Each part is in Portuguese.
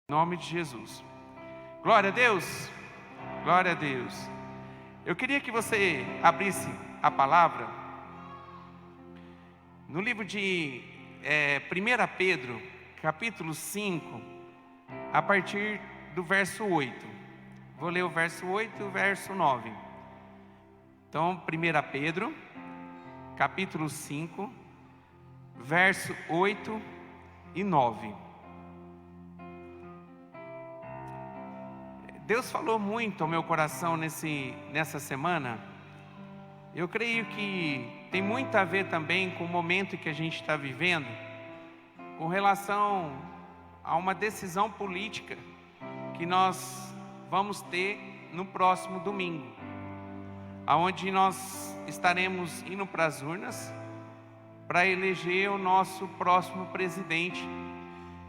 Em nome de Jesus. Glória a Deus. Glória a Deus. Eu queria que você abrisse a palavra no livro de 1 Pedro, capítulo 5, a partir do verso 8. Vou ler o verso 8 e o verso 9. Então, 1 Pedro, capítulo 5, verso 8 e 9. Deus falou muito ao meu coração nessa semana. Eu creio que tem muito a ver também com o momento que a gente está vivendo, com relação a uma decisão política que nós vamos ter no próximo domingo, aonde nós estaremos indo para as urnas para eleger o nosso próximo presidente,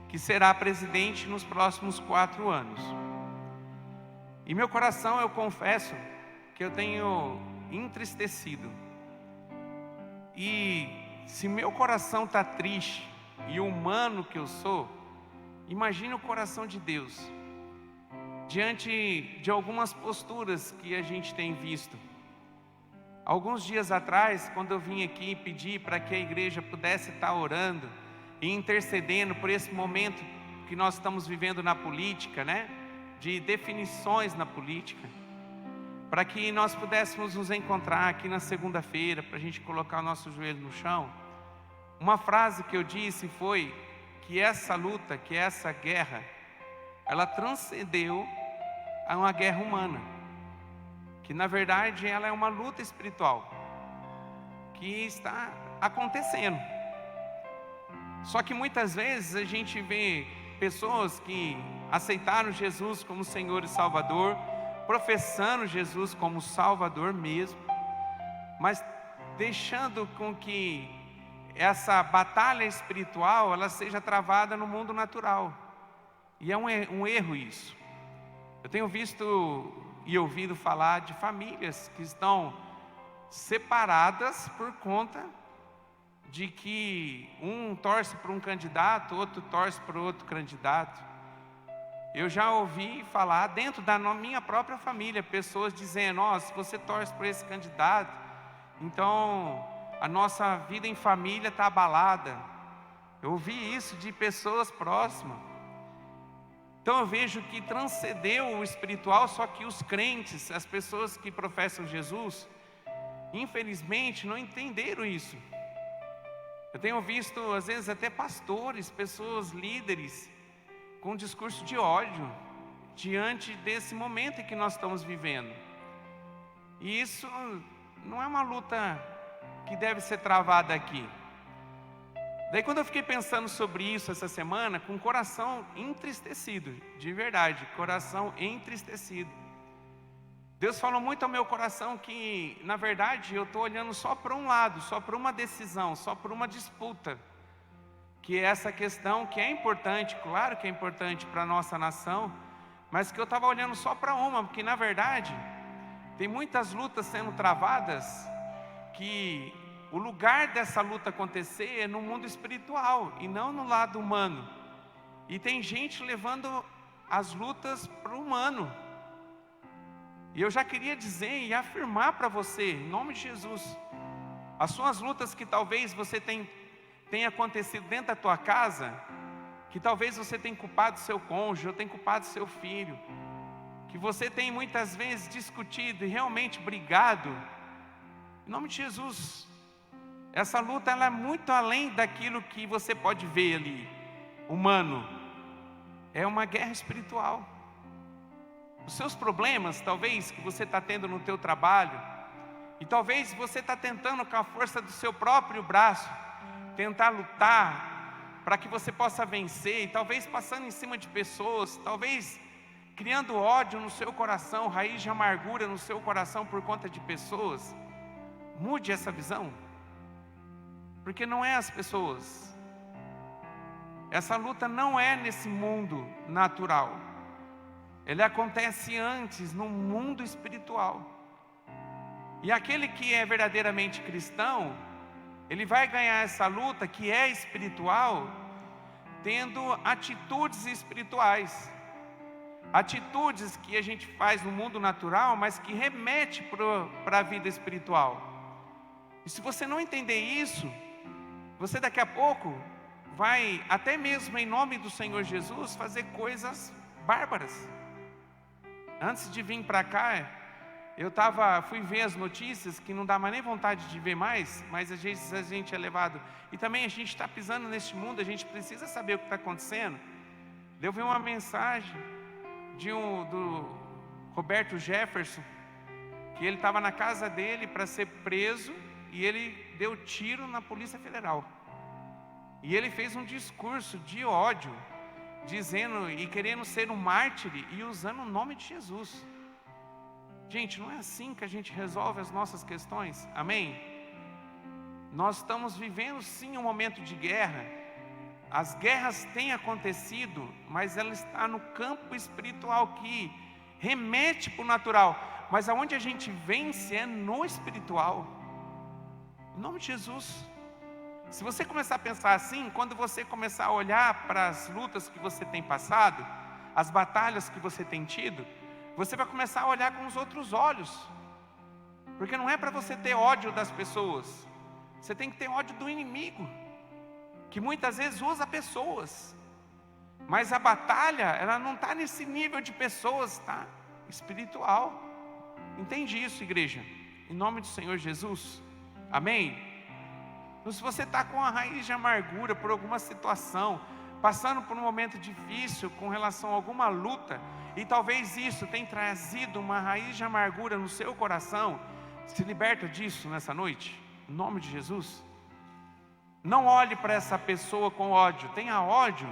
que será presidente nos próximos 4 anos. E meu coração, eu confesso que eu tenho entristecido. E se meu coração está triste e humano que eu sou, imagine o coração de Deus diante de algumas posturas que a gente tem visto. Alguns dias atrás, quando eu vim aqui pedir para que a igreja pudesse estar orando e intercedendo por esse momento que nós estamos vivendo na política, né? De definições na política, para que nós pudéssemos nos encontrar aqui na segunda-feira, para a gente colocar o nosso joelho no chão. Uma frase que eu disse foi que essa luta, que essa guerra, ela transcendeu a uma guerra humana, que na verdade ela é uma luta espiritual, que está acontecendo. Só que muitas vezes a gente vê pessoas que aceitaram Jesus como Senhor e Salvador, professando Jesus como Salvador mesmo, mas deixando com que essa batalha espiritual ela seja travada no mundo natural. E é um erro isso. Eu tenho visto e ouvido falar de famílias que estão separadas por conta de que um torce para um candidato, outro torce para outro candidato. Eu já ouvi falar dentro da minha própria família, pessoas dizendo: se você torce por esse candidato, então a nossa vida em família está abalada. Eu ouvi isso de pessoas próximas. Então eu vejo que transcendeu o espiritual, só que os crentes, as pessoas que professam Jesus, infelizmente não entenderam isso. Eu tenho visto, às vezes, até pastores, pessoas, líderes, com um discurso de ódio, diante desse momento em que nós estamos vivendo. E isso não é uma luta que deve ser travada aqui. Daí quando eu fiquei pensando sobre isso essa semana, com o coração entristecido, de verdade, coração entristecido. Deus falou muito ao meu coração que, na verdade, eu estou olhando só para um lado, só para uma decisão, só para uma disputa. Que é essa questão que é importante, claro que é importante para a nossa nação, mas que eu estava olhando só para uma, porque na verdade, tem muitas lutas sendo travadas, que o lugar dessa luta acontecer é no mundo espiritual, e não no lado humano. E tem gente levando as lutas para o humano. E eu já queria dizer e afirmar para você, em nome de Jesus, as suas lutas que talvez você tenha acontecido dentro da tua casa, que talvez você tenha culpado seu cônjuge, ou tenha culpado seu filho, que você tem muitas vezes discutido e realmente brigado, em nome de Jesus, essa luta ela é muito além daquilo que você pode ver ali, humano, é uma guerra espiritual. Os seus problemas, talvez, que você está tendo no teu trabalho, e talvez você está tentando com a força do seu próprio braço, tentar lutar para que você possa vencer, e talvez passando em cima de pessoas, talvez criando ódio no seu coração, raiz de amargura no seu coração por conta de pessoas. Mude essa visão, porque não é as pessoas, essa luta não é nesse mundo natural, ela acontece antes no mundo espiritual. E aquele que é verdadeiramente cristão, ele vai ganhar essa luta que é espiritual, tendo atitudes espirituais. Atitudes que a gente faz no mundo natural, mas que remete para a vida espiritual. E se você não entender isso, você daqui a pouco vai, até mesmo em nome do Senhor Jesus, fazer coisas bárbaras. Antes de vir para cá, fui ver as notícias, que não dá mais nem vontade de ver mais, mas às vezes a gente é levado. E também a gente está pisando neste mundo, a gente precisa saber o que está acontecendo. Eu vi uma mensagem do Roberto Jefferson, que ele estava na casa dele para ser preso, e ele deu tiro na Polícia Federal. E ele fez um discurso de ódio, dizendo e querendo ser um mártir e usando o nome de Jesus. Gente, não é assim que a gente resolve as nossas questões, amém? Nós estamos vivendo sim um momento de guerra. As guerras têm acontecido, mas ela está no campo espiritual, que remete para o natural. Mas aonde a gente vence é no espiritual. Em nome de Jesus. Se você começar a pensar assim, quando você começar a olhar para as lutas que você tem passado, as batalhas que você tem tido, você vai começar a olhar com os outros olhos. Porque não é para você ter ódio das pessoas. Você tem que ter ódio do inimigo, que muitas vezes usa pessoas. Mas a batalha, ela não está nesse nível de pessoas, está espiritual. Entende isso, igreja? Em nome do Senhor Jesus. Amém? Então, se você está com a raiz de amargura por alguma situação, passando por um momento difícil com relação a alguma luta, e talvez isso tenha trazido uma raiz de amargura no seu coração, se liberta disso nessa noite, em nome de Jesus. Não olhe para essa pessoa com ódio, tenha ódio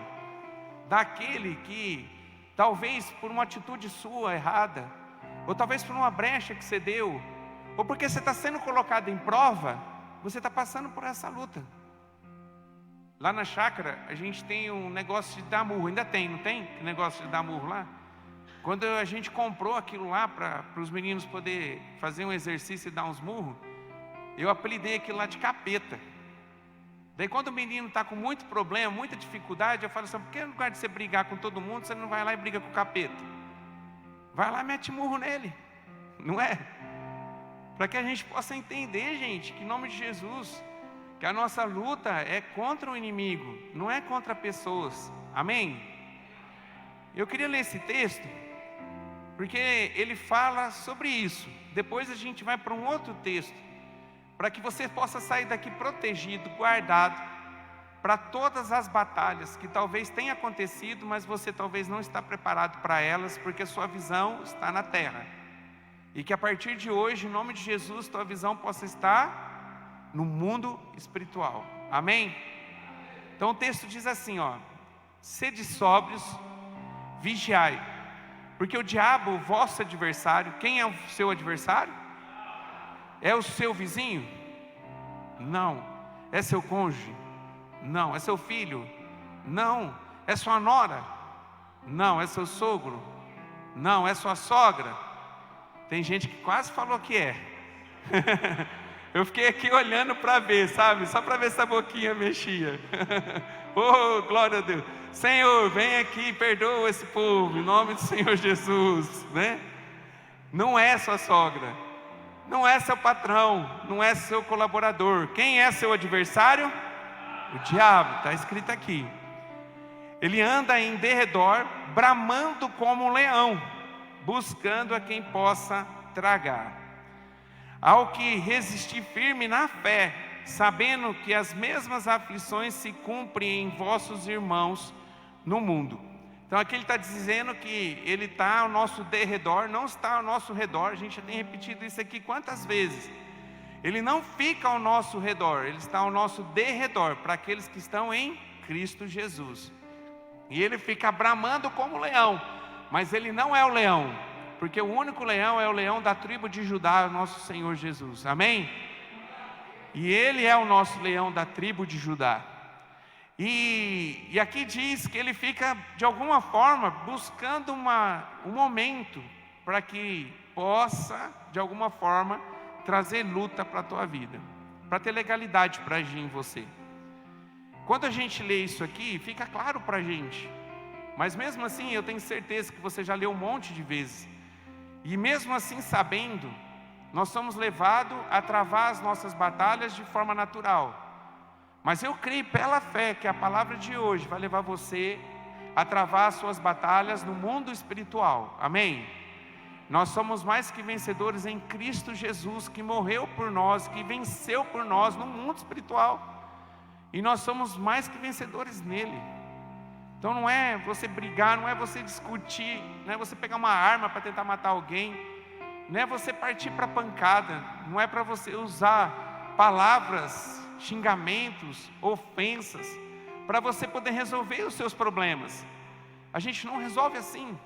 daquele que, talvez por uma atitude sua errada, ou talvez por uma brecha que você deu, ou porque você está sendo colocado em prova, você está passando por essa luta. Lá na chácara, a gente tem um negócio de dar murro, ainda tem, não tem? Que negócio de dar murro lá? Quando a gente comprou aquilo lá para os meninos poderem fazer um exercício e dar uns murros, eu apelidei aquilo lá de capeta. Daí quando o menino está com muito problema, muita dificuldade, eu falo assim: por que no lugar de você brigar com todo mundo, você não vai lá e briga com o capeta? Vai lá e mete murro nele, não é? Para que a gente possa entender, gente, que em nome de Jesus, que a nossa luta é contra o inimigo, não é contra pessoas, amém? Eu queria ler esse texto, porque ele fala sobre isso. Depois a gente vai para um outro texto, para que você possa sair daqui protegido, guardado, para todas as batalhas que talvez tenham acontecido, mas você talvez não está preparado para elas, porque sua visão está na terra. E que a partir de hoje, em nome de Jesus, tua visão possa estar no mundo espiritual, amém? Então o texto diz assim, ó: sede sóbrios, vigiai, porque o diabo, o vosso adversário, quem é o seu adversário? É o seu vizinho? Não. É seu cônjuge? Não. É seu filho? Não. É sua nora? Não. É seu sogro? Não. É sua sogra? Tem gente que quase falou que é. Eu fiquei aqui olhando para ver, sabe? Só para ver se a boquinha mexia. Oh, glória a Deus. Senhor, vem aqui, perdoa esse povo, em nome do Senhor Jesus, né? Não é sua sogra, não é seu patrão, não é seu colaborador. Quem é seu adversário? O diabo, está escrito aqui. Ele anda em derredor, bramando como um leão, buscando a quem possa tragar. Ao que resistir firme na fé, sabendo que as mesmas aflições se cumprem em vossos irmãos no mundo. Então aqui ele está dizendo que ele está ao nosso derredor, não está ao nosso redor. A gente já tem repetido isso aqui quantas vezes. Ele não fica ao nosso redor, ele está ao nosso derredor, para aqueles que estão em Cristo Jesus. E ele fica bramando como leão, mas ele não é o leão, porque o único leão é o leão da tribo de Judá, o nosso Senhor Jesus, amém? E ele é o nosso leão da tribo de Judá. E aqui diz que ele fica, de alguma forma, buscando um momento para que possa, de alguma forma, trazer luta para a tua vida, para ter legalidade para agir em você. Quando a gente lê isso aqui, fica claro para a gente. Mas mesmo assim, eu tenho certeza que você já leu um monte de vezes. E mesmo assim, sabendo, nós somos levados a travar as nossas batalhas de forma natural. Mas eu creio pela fé que a palavra de hoje vai levar você a travar as suas batalhas no mundo espiritual. Amém? Nós somos mais que vencedores em Cristo Jesus, que morreu por nós, que venceu por nós no mundo espiritual. E nós somos mais que vencedores nele. Então não é você brigar, não é você discutir, não é você pegar uma arma para tentar matar alguém, não é você partir para pancada, não é para você usar palavras, xingamentos, ofensas, para você poder resolver os seus problemas. A gente não resolve assim,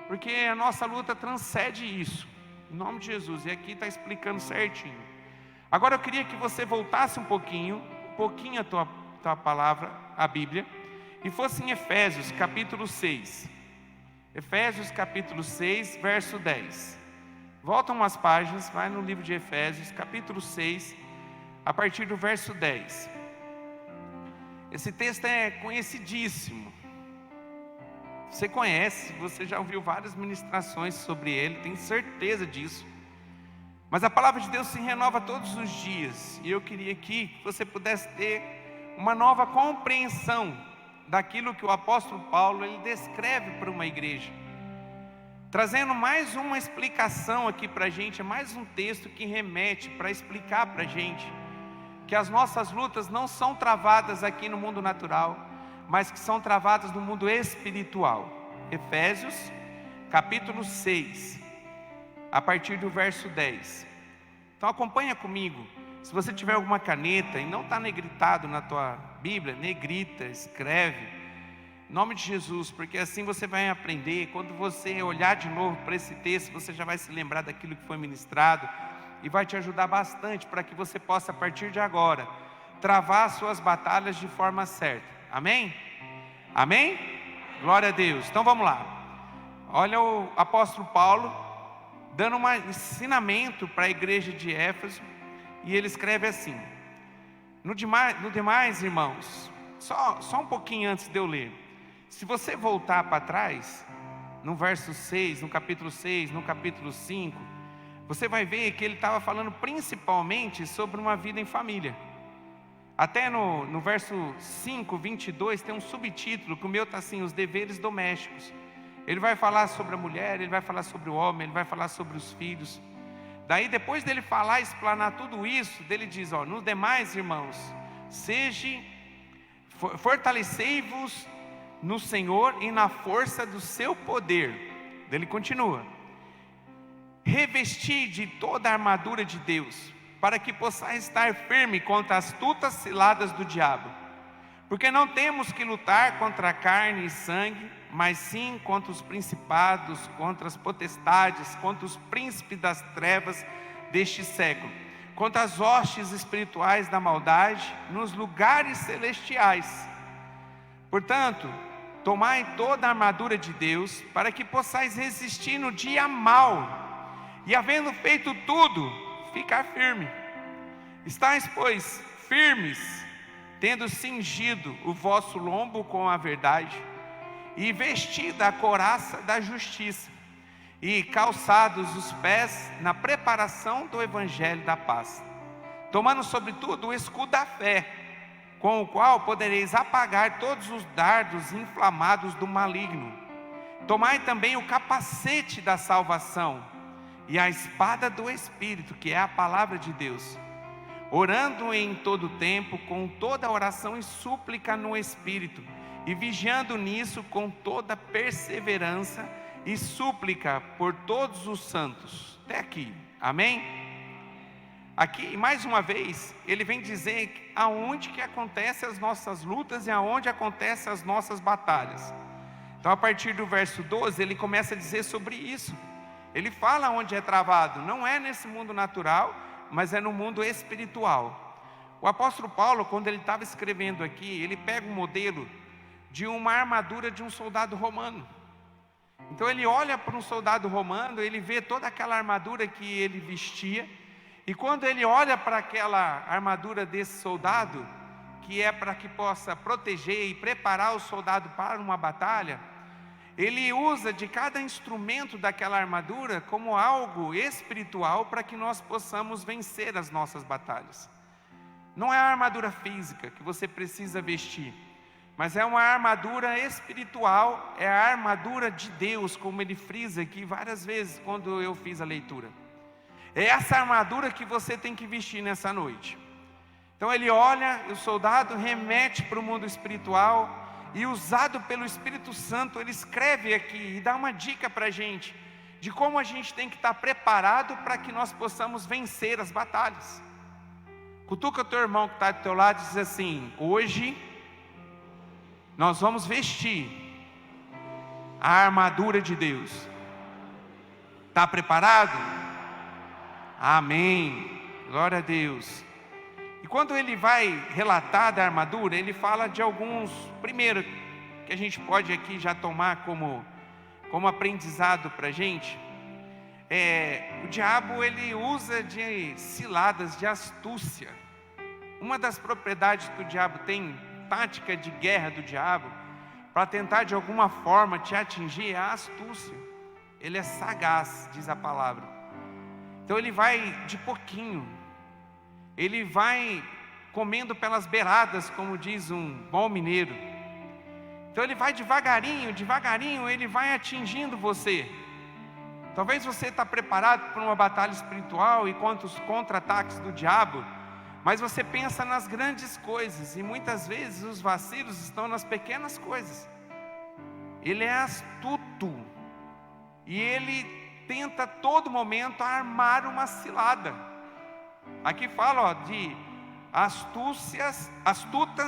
porque a nossa luta transcende isso, em nome de Jesus, e aqui está explicando certinho. Agora eu queria que você voltasse um pouquinho a tua palavra, a Bíblia, e fosse em Efésios capítulo 6, Efésios capítulo 6, verso 10, volta umas páginas, vai no livro de Efésios capítulo 6, a partir do verso 10, esse texto é conhecidíssimo, você conhece, você já ouviu várias ministrações sobre ele, tenho certeza disso, mas a palavra de Deus se renova todos os dias, e eu queria aqui que você pudesse ter uma nova compreensão daquilo que o apóstolo Paulo ele descreve para uma igreja, trazendo mais uma explicação aqui para a gente, mais um texto que remete para explicar para a gente que as nossas lutas não são travadas aqui no mundo natural, mas que são travadas no mundo espiritual. Efésios capítulo 6, a partir do verso 10. Então acompanha comigo. Se você tiver alguma caneta e não está negritado na tua Bíblia, negrita, escreve, em nome de Jesus, porque assim você vai aprender. Quando você olhar de novo para esse texto, você já vai se lembrar daquilo que foi ministrado, e vai te ajudar bastante para que você possa, a partir de agora, travar as suas batalhas de forma certa. Amém? Amém? Glória a Deus. Então vamos lá. Olha o apóstolo Paulo dando um ensinamento para a igreja de Éfeso, e ele escreve assim: no demais, irmãos, só um pouquinho antes de eu ler, se você voltar para trás, no verso 6, no capítulo 6, no capítulo 5, você vai ver que ele estava falando principalmente sobre uma vida em família. Até no verso 5, 22, tem um subtítulo, que o meu está assim: os deveres domésticos. Ele vai falar sobre a mulher, ele vai falar sobre o homem, ele vai falar sobre os filhos. Daí depois dele falar, explanar tudo isso, dele diz, nos demais, irmãos, fortalecei-vos no Senhor e na força do seu poder. Ele continua: revesti de toda a armadura de Deus, para que possais estar firme contra as astutas ciladas do diabo. Porque não temos que lutar contra a carne e sangue, mas sim contra os principados, contra as potestades, contra os príncipes das trevas deste século, contra as hostes espirituais da maldade nos lugares celestiais. Portanto, tomai toda a armadura de Deus, para que possais resistir no dia mau, e havendo feito tudo, ficar firme. Estais, pois, firmes, tendo cingido o vosso lombo com a verdade, e vestida a couraça da justiça, e calçados os pés na preparação do evangelho da paz, tomando sobretudo o escudo da fé, com o qual podereis apagar todos os dardos inflamados do maligno. Tomai também o capacete da salvação, e a espada do Espírito, que é a palavra de Deus, orando em todo tempo, com toda oração e súplica no Espírito, e vigiando nisso com toda perseverança e súplica por todos os santos. Até aqui, amém? Aqui, mais uma vez, ele vem dizer aonde que acontecem as nossas lutas e aonde acontecem as nossas batalhas. Então, a partir do verso 12, ele começa a dizer sobre isso. Ele fala onde é travado, não é nesse mundo natural, mas é no mundo espiritual. O apóstolo Paulo, quando ele estava escrevendo aqui, ele pega um modelo de uma armadura de um soldado romano. Então ele olha para um soldado romano, ele vê toda aquela armadura que ele vestia, e quando ele olha para aquela armadura desse soldado, que é para que possa proteger e preparar o soldado para uma batalha, ele usa de cada instrumento daquela armadura como algo espiritual para que nós possamos vencer as nossas batalhas. Não é a armadura física que você precisa vestir, mas é uma armadura espiritual, é a armadura de Deus, como ele frisa aqui várias vezes quando eu fiz a leitura. É essa armadura que você tem que vestir nessa noite. Então ele olha, o soldado remete para o mundo espiritual, e usado pelo Espírito Santo, ele escreve aqui e dá uma dica para a gente, de como a gente tem que estar preparado para que nós possamos vencer as batalhas. Cutuca o teu irmão que está do teu lado e diz assim: hoje nós vamos vestir a armadura de Deus. Está preparado? Amém, glória a Deus. E quando ele vai relatar da armadura, ele fala de alguns, primeiro, que a gente pode aqui já tomar como aprendizado para a gente. O diabo, ele usa de ciladas, de astúcia. Uma das propriedades que o diabo tem, tática de guerra do diabo, para tentar de alguma forma te atingir, é a astúcia. Ele é sagaz, diz a palavra. Então ele vai de pouquinho, ele vai comendo pelas beiradas, como diz um bom mineiro. Então ele vai devagarinho, devagarinho, ele vai atingindo você. Talvez você está preparado para uma batalha espiritual e contra os contra-ataques do diabo, mas você pensa nas grandes coisas, e muitas vezes os vacilos estão nas pequenas coisas. Ele é astuto, e ele tenta a todo momento armar uma cilada. Aqui fala de astutas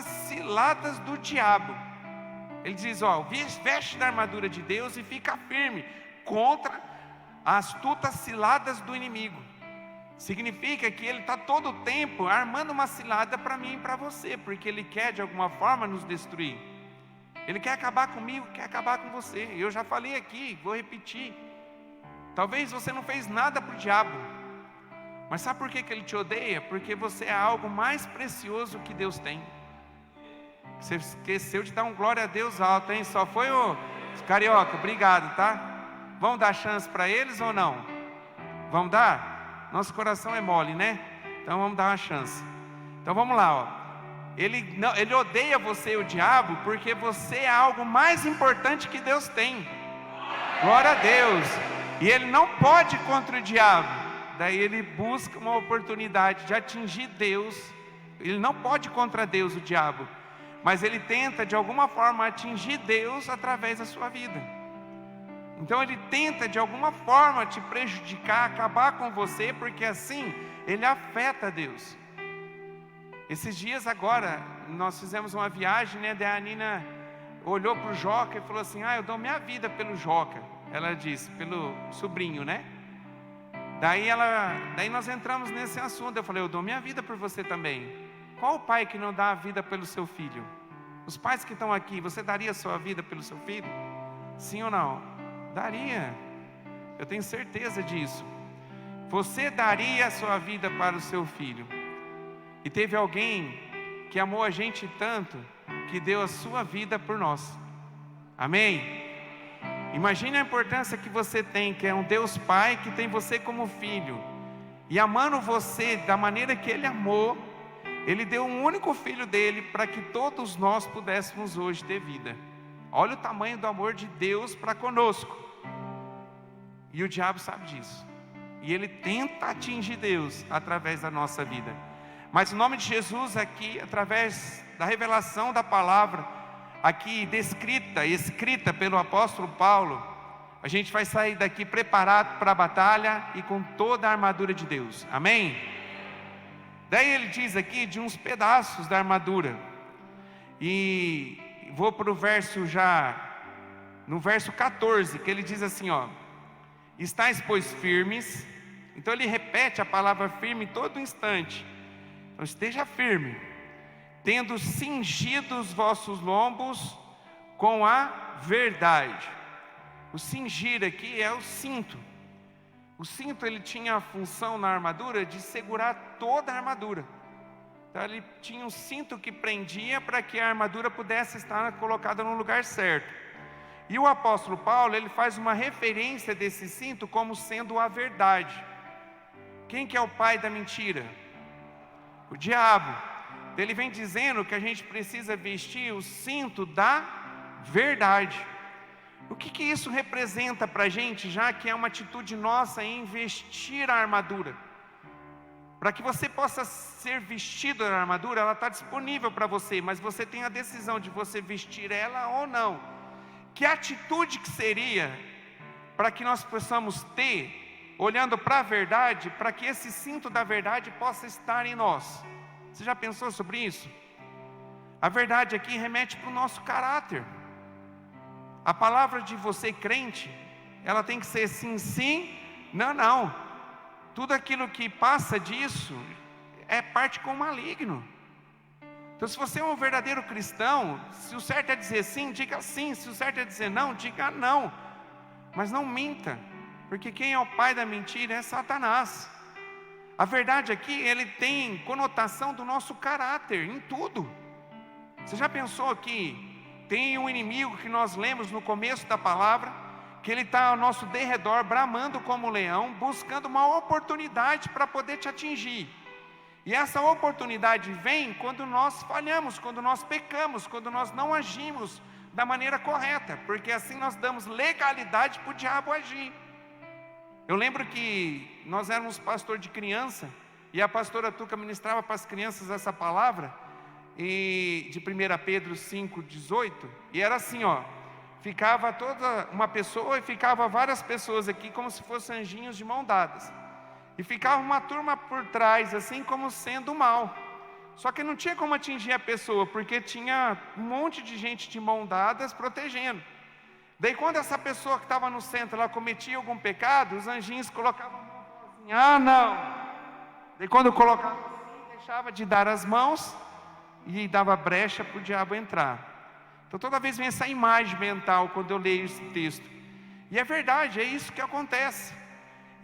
ciladas do diabo. Ele diz, veste da armadura de Deus e fica firme contra as astutas ciladas do inimigo. Significa que ele está todo o tempo armando uma cilada para mim e para você, porque ele quer de alguma forma nos destruir. Ele quer acabar comigo, quer acabar com você. Eu já falei aqui, vou repetir. Talvez você não fez nada para o diabo, mas sabe por que ele te odeia? Porque você é algo mais precioso que Deus tem. Você esqueceu de dar um glória a Deus alto, hein? Só foi o carioca, obrigado, tá? Vamos dar chance para eles ou não? Vamos dar? Nosso coração é mole, né? Então vamos dar uma chance. Então vamos lá, Ele odeia você, o diabo, porque você é algo mais importante que Deus tem. Glória a Deus. E ele não pode ir contra o diabo. Daí ele busca uma oportunidade de atingir Deus. Ele não pode ir contra Deus, o diabo, mas ele tenta de alguma forma atingir Deus através da sua vida. Então ele tenta de alguma forma te prejudicar, acabar com você, porque assim ele afeta Deus. Esses dias agora, nós fizemos uma viagem, né? Daí a Nina olhou para o Joca e falou assim: eu dou minha vida pelo Joca. Ela disse, pelo sobrinho, né? Daí nós entramos nesse assunto. Eu falei, eu dou minha vida por você também. Qual o pai que não dá a vida pelo seu filho? Os pais que estão aqui, você daria a sua vida pelo seu filho? Sim ou não? Daria. Eu tenho certeza disso. Você daria a sua vida para o seu filho. E teve alguém que amou a gente tanto, que deu a sua vida por nós. Amém? Imagine a importância que você tem, que é um Deus Pai que tem você como filho, e amando você da maneira que Ele amou, Ele deu um único filho dele para que todos nós pudéssemos hoje ter vida. Olha o tamanho do amor de Deus para conosco. E o diabo sabe disso, e ele tenta atingir Deus através da nossa vida. Mas o nome de Jesus aqui, através da revelação da palavra aqui descrita, escrita pelo apóstolo Paulo, a gente vai sair daqui preparado para a batalha e com toda a armadura de Deus. Amém? Daí ele diz aqui de uns pedaços da armadura, e vou para o verso no verso 14, que ele diz assim, estáis pois firmes. Então ele repete a palavra firme todo instante. Então esteja firme, tendo cingido os vossos lombos com a verdade. O cingir aqui é o cinto. O cinto, ele tinha a função na armadura de segurar toda a armadura. Então ele tinha um cinto que prendia para que a armadura pudesse estar colocada no lugar certo. E o apóstolo Paulo, ele faz uma referência desse cinto como sendo a verdade. Quem que é o pai da mentira? O diabo. Ele vem dizendo que a gente precisa vestir o cinto da verdade. O que isso representa para a gente, já que é uma atitude nossa em vestir a armadura? Para que você possa ser vestido da armadura, ela está disponível para você, mas você tem a decisão de você vestir ela ou não. Que atitude que seria para que nós possamos ter, olhando para a verdade, para que esse cinto da verdade possa estar em nós? Você já pensou sobre isso? A verdade aqui remete para o nosso caráter. A palavra de você crente, ela tem que ser sim, sim, não, não. Tudo aquilo que passa disso é parte com o maligno. Então, se você é um verdadeiro cristão, se o certo é dizer sim, diga sim. Se o certo é dizer não, diga não. Mas não minta, porque quem é o pai da mentira é Satanás. A verdade aqui, ele tem conotação do nosso caráter em tudo. Você já pensou que tem um inimigo que nós lemos no começo da palavra, que ele está ao nosso derredor, bramando como leão, buscando uma oportunidade para poder te atingir. E essa oportunidade vem quando nós falhamos, quando nós pecamos, quando nós não agimos da maneira correta, porque assim nós damos legalidade para o diabo agir. Eu lembro que nós éramos pastor de criança, e a pastora Tuca ministrava para as crianças essa palavra, de 1 Pedro 5,18, e era assim, ficava toda uma pessoa e ficava várias pessoas aqui, como se fossem anjinhos de mão dadas. E ficava uma turma por trás, assim como sendo mal. Só que não tinha como atingir a pessoa, porque tinha um monte de gente de mão dadas protegendo. Daí quando essa pessoa que estava no centro, ela cometia algum pecado, os anjinhos colocavam a mão e falavam assim, ah não. Daí quando colocavam assim, deixava de dar as mãos e dava brecha para o diabo entrar. Então toda vez vem essa imagem mental quando eu leio esse texto. E é verdade, é isso que acontece.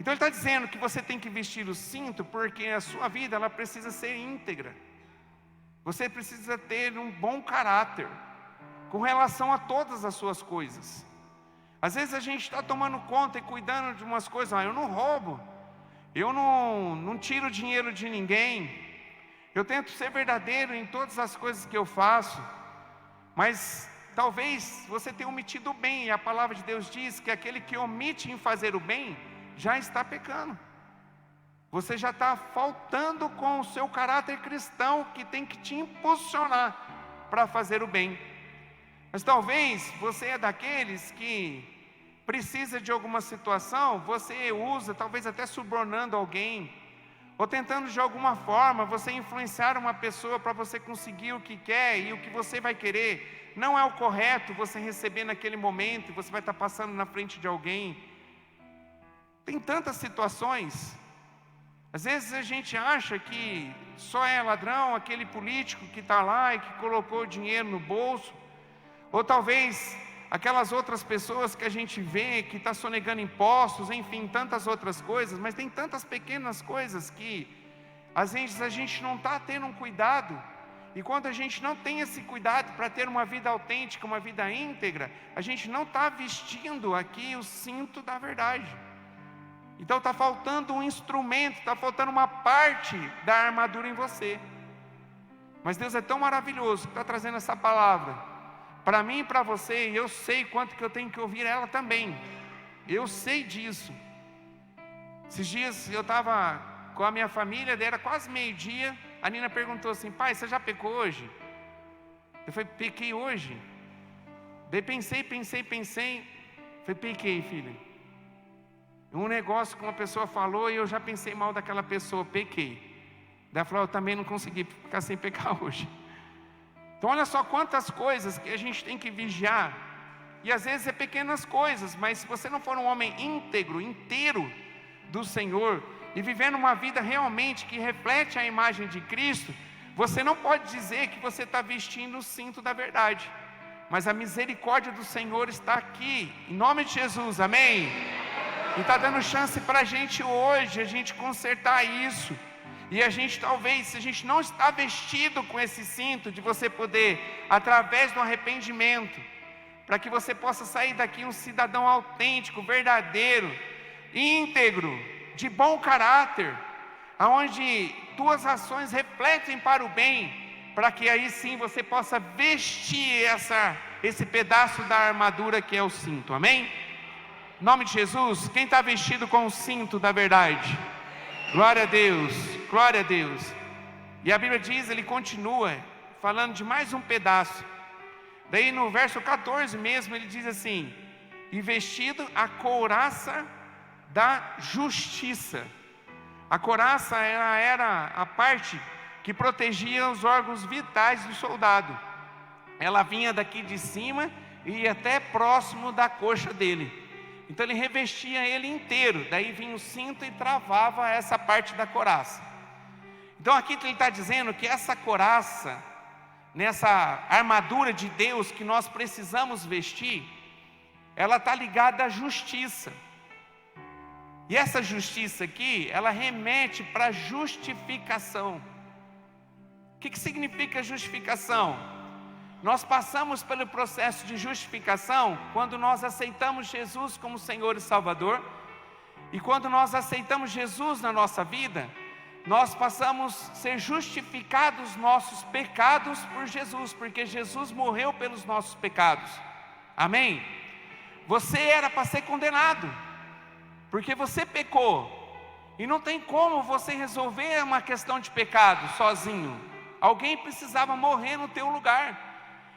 Então ele está dizendo que você tem que vestir o cinto, porque a sua vida ela precisa ser íntegra. Você precisa ter um bom caráter com relação a todas as suas coisas. Às vezes a gente está tomando conta e cuidando de umas coisas, eu não roubo, eu não tiro dinheiro de ninguém, eu tento ser verdadeiro em todas as coisas que eu faço, mas talvez você tenha omitido o bem, e a palavra de Deus diz que aquele que omite em fazer o bem, já está pecando. Você já está faltando com o seu caráter cristão, que tem que te impulsionar para fazer o bem. Mas talvez você é daqueles que precisa de alguma situação, você usa, talvez até subornando alguém, ou tentando de alguma forma você influenciar uma pessoa para você conseguir o que quer e o que você vai querer. Não é o correto você receber naquele momento, você vai estar passando na frente de alguém. Tem tantas situações. Às vezes a gente acha que só é ladrão aquele político que está lá e que colocou o dinheiro no bolso, ou talvez aquelas outras pessoas que a gente vê que está sonegando impostos, enfim, tantas outras coisas. Mas tem tantas pequenas coisas que às vezes a gente não está tendo um cuidado, e quando a gente não tem esse cuidado para ter uma vida autêntica, uma vida íntegra, a gente não está vestindo aqui o cinto da verdade. Então está faltando um instrumento, está faltando uma parte da armadura em você. Mas Deus é tão maravilhoso que está trazendo essa palavra para mim e para você, e eu sei quanto que eu tenho que ouvir ela também. Eu sei disso. Esses dias eu estava com a minha família, era quase meio-dia, a Nina perguntou assim, pai, você já pecou hoje? Eu falei, pequei hoje? Daí pensei, falei, pequei, filha. Um negócio que uma pessoa falou e eu já pensei mal daquela pessoa, pequei. Daí ela falou, eu também não consegui ficar sem pecar hoje. Então olha só quantas coisas que a gente tem que vigiar. E às vezes é pequenas coisas, mas se você não for um homem íntegro, inteiro do Senhor, e vivendo uma vida realmente que reflete a imagem de Cristo, você não pode dizer que você está vestindo o cinto da verdade. Mas a misericórdia do Senhor está aqui, em nome de Jesus, amém? E está dando chance para a gente hoje, a gente consertar isso. E a gente talvez, se a gente não está vestido com esse cinto, de você poder, através do arrependimento, para que você possa sair daqui um cidadão autêntico, verdadeiro, íntegro, de bom caráter, aonde tuas ações refletem para o bem, para que aí sim você possa vestir esse pedaço da armadura que é o cinto, amém? Em nome de Jesus, quem está vestido com o cinto da verdade? Glória a Deus, glória a Deus. E a Bíblia diz, ele continua falando de mais um pedaço. Daí no verso 14 mesmo, ele diz assim: e vestido a couraça da justiça. A couraça era a parte que protegia os órgãos vitais do soldado. Ela vinha daqui de cima e ia até próximo da coxa dele. Então ele revestia ele inteiro. Daí vinha o cinto e travava essa parte da couraça. Então aqui ele está dizendo que essa couraça, nessa armadura de Deus que nós precisamos vestir, ela está ligada à justiça. E essa justiça aqui, ela remete para justificação. O que significa justificação? Nós passamos pelo processo de justificação quando nós aceitamos Jesus como Senhor e Salvador. E quando nós aceitamos Jesus na nossa vida, nós passamos a ser justificados nossos pecados por Jesus, porque Jesus morreu pelos nossos pecados. Amém? Você era para ser condenado, porque você pecou, e não tem como você resolver uma questão de pecado sozinho. Alguém precisava morrer no teu lugar.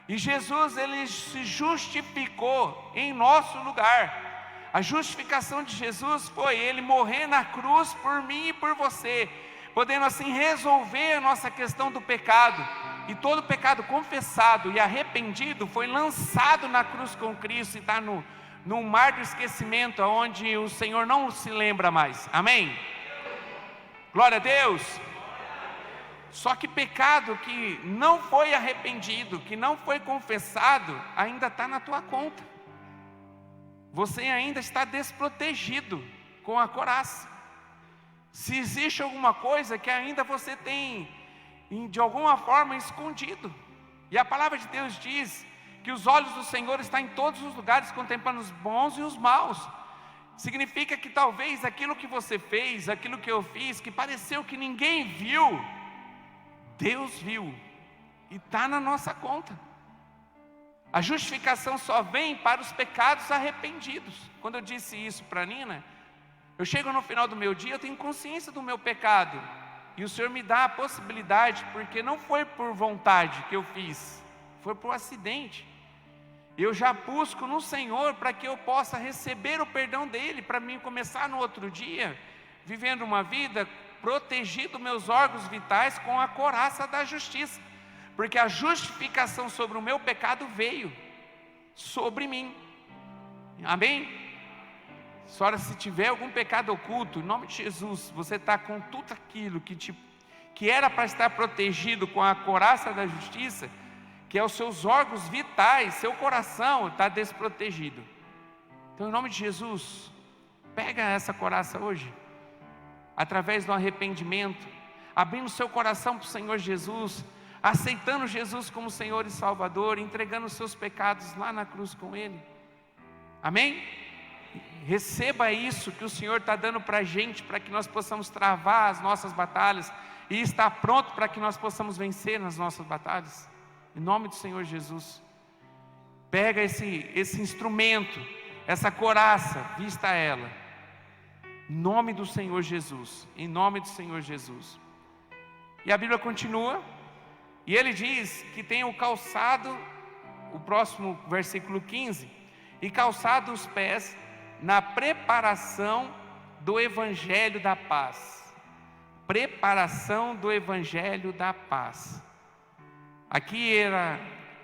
E Jesus, ele se justificou em nosso lugar. A justificação de Jesus foi ele morrer na cruz por mim e por você, podendo assim resolver a nossa questão do pecado. E todo pecado confessado e arrependido foi lançado na cruz com Cristo e está no mar do esquecimento, onde o Senhor não se lembra mais. Amém? Glória a Deus. Só que pecado que não foi arrependido, que não foi confessado, ainda está na tua conta. Você ainda está desprotegido com a couraça. Se existe alguma coisa que ainda você tem, de alguma forma, escondido. E a palavra de Deus diz que os olhos do Senhor estão em todos os lugares, contemplando os bons e os maus. Significa que talvez aquilo que você fez, aquilo que eu fiz, que pareceu que ninguém viu, Deus viu, e está na nossa conta. A justificação só vem para os pecados arrependidos. Quando eu disse isso para a Nina, eu chego no final do meu dia, eu tenho consciência do meu pecado, e o Senhor me dá a possibilidade, porque não foi por vontade que eu fiz, foi por acidente. Eu já busco no Senhor para que eu possa receber o perdão dEle, para mim começar no outro dia, vivendo uma vida protegido meus órgãos vitais com a couraça da justiça, porque a justificação sobre o meu pecado veio sobre mim. Amém? Senhora, se tiver algum pecado oculto, em nome de Jesus, você está com tudo aquilo que era para estar protegido com a couraça da justiça, que é os seus órgãos vitais, seu coração está desprotegido. Então, em nome de Jesus, pega essa couraça hoje, através do arrependimento, abrindo seu coração para o Senhor Jesus, aceitando Jesus como Senhor e Salvador, entregando os seus pecados lá na cruz com Ele. Amém? Receba isso que o Senhor está dando para a gente, para que nós possamos travar as nossas batalhas e estar pronto para que nós possamos vencer nas nossas batalhas. Em nome do Senhor Jesus, pega esse instrumento, essa couraça, vista ela, em nome do Senhor Jesus, em nome do Senhor Jesus. E a Bíblia continua, e ele diz que tem o calçado, o próximo versículo 15, e calçado os pés na preparação do Evangelho da paz. Preparação do Evangelho da paz. Aqui era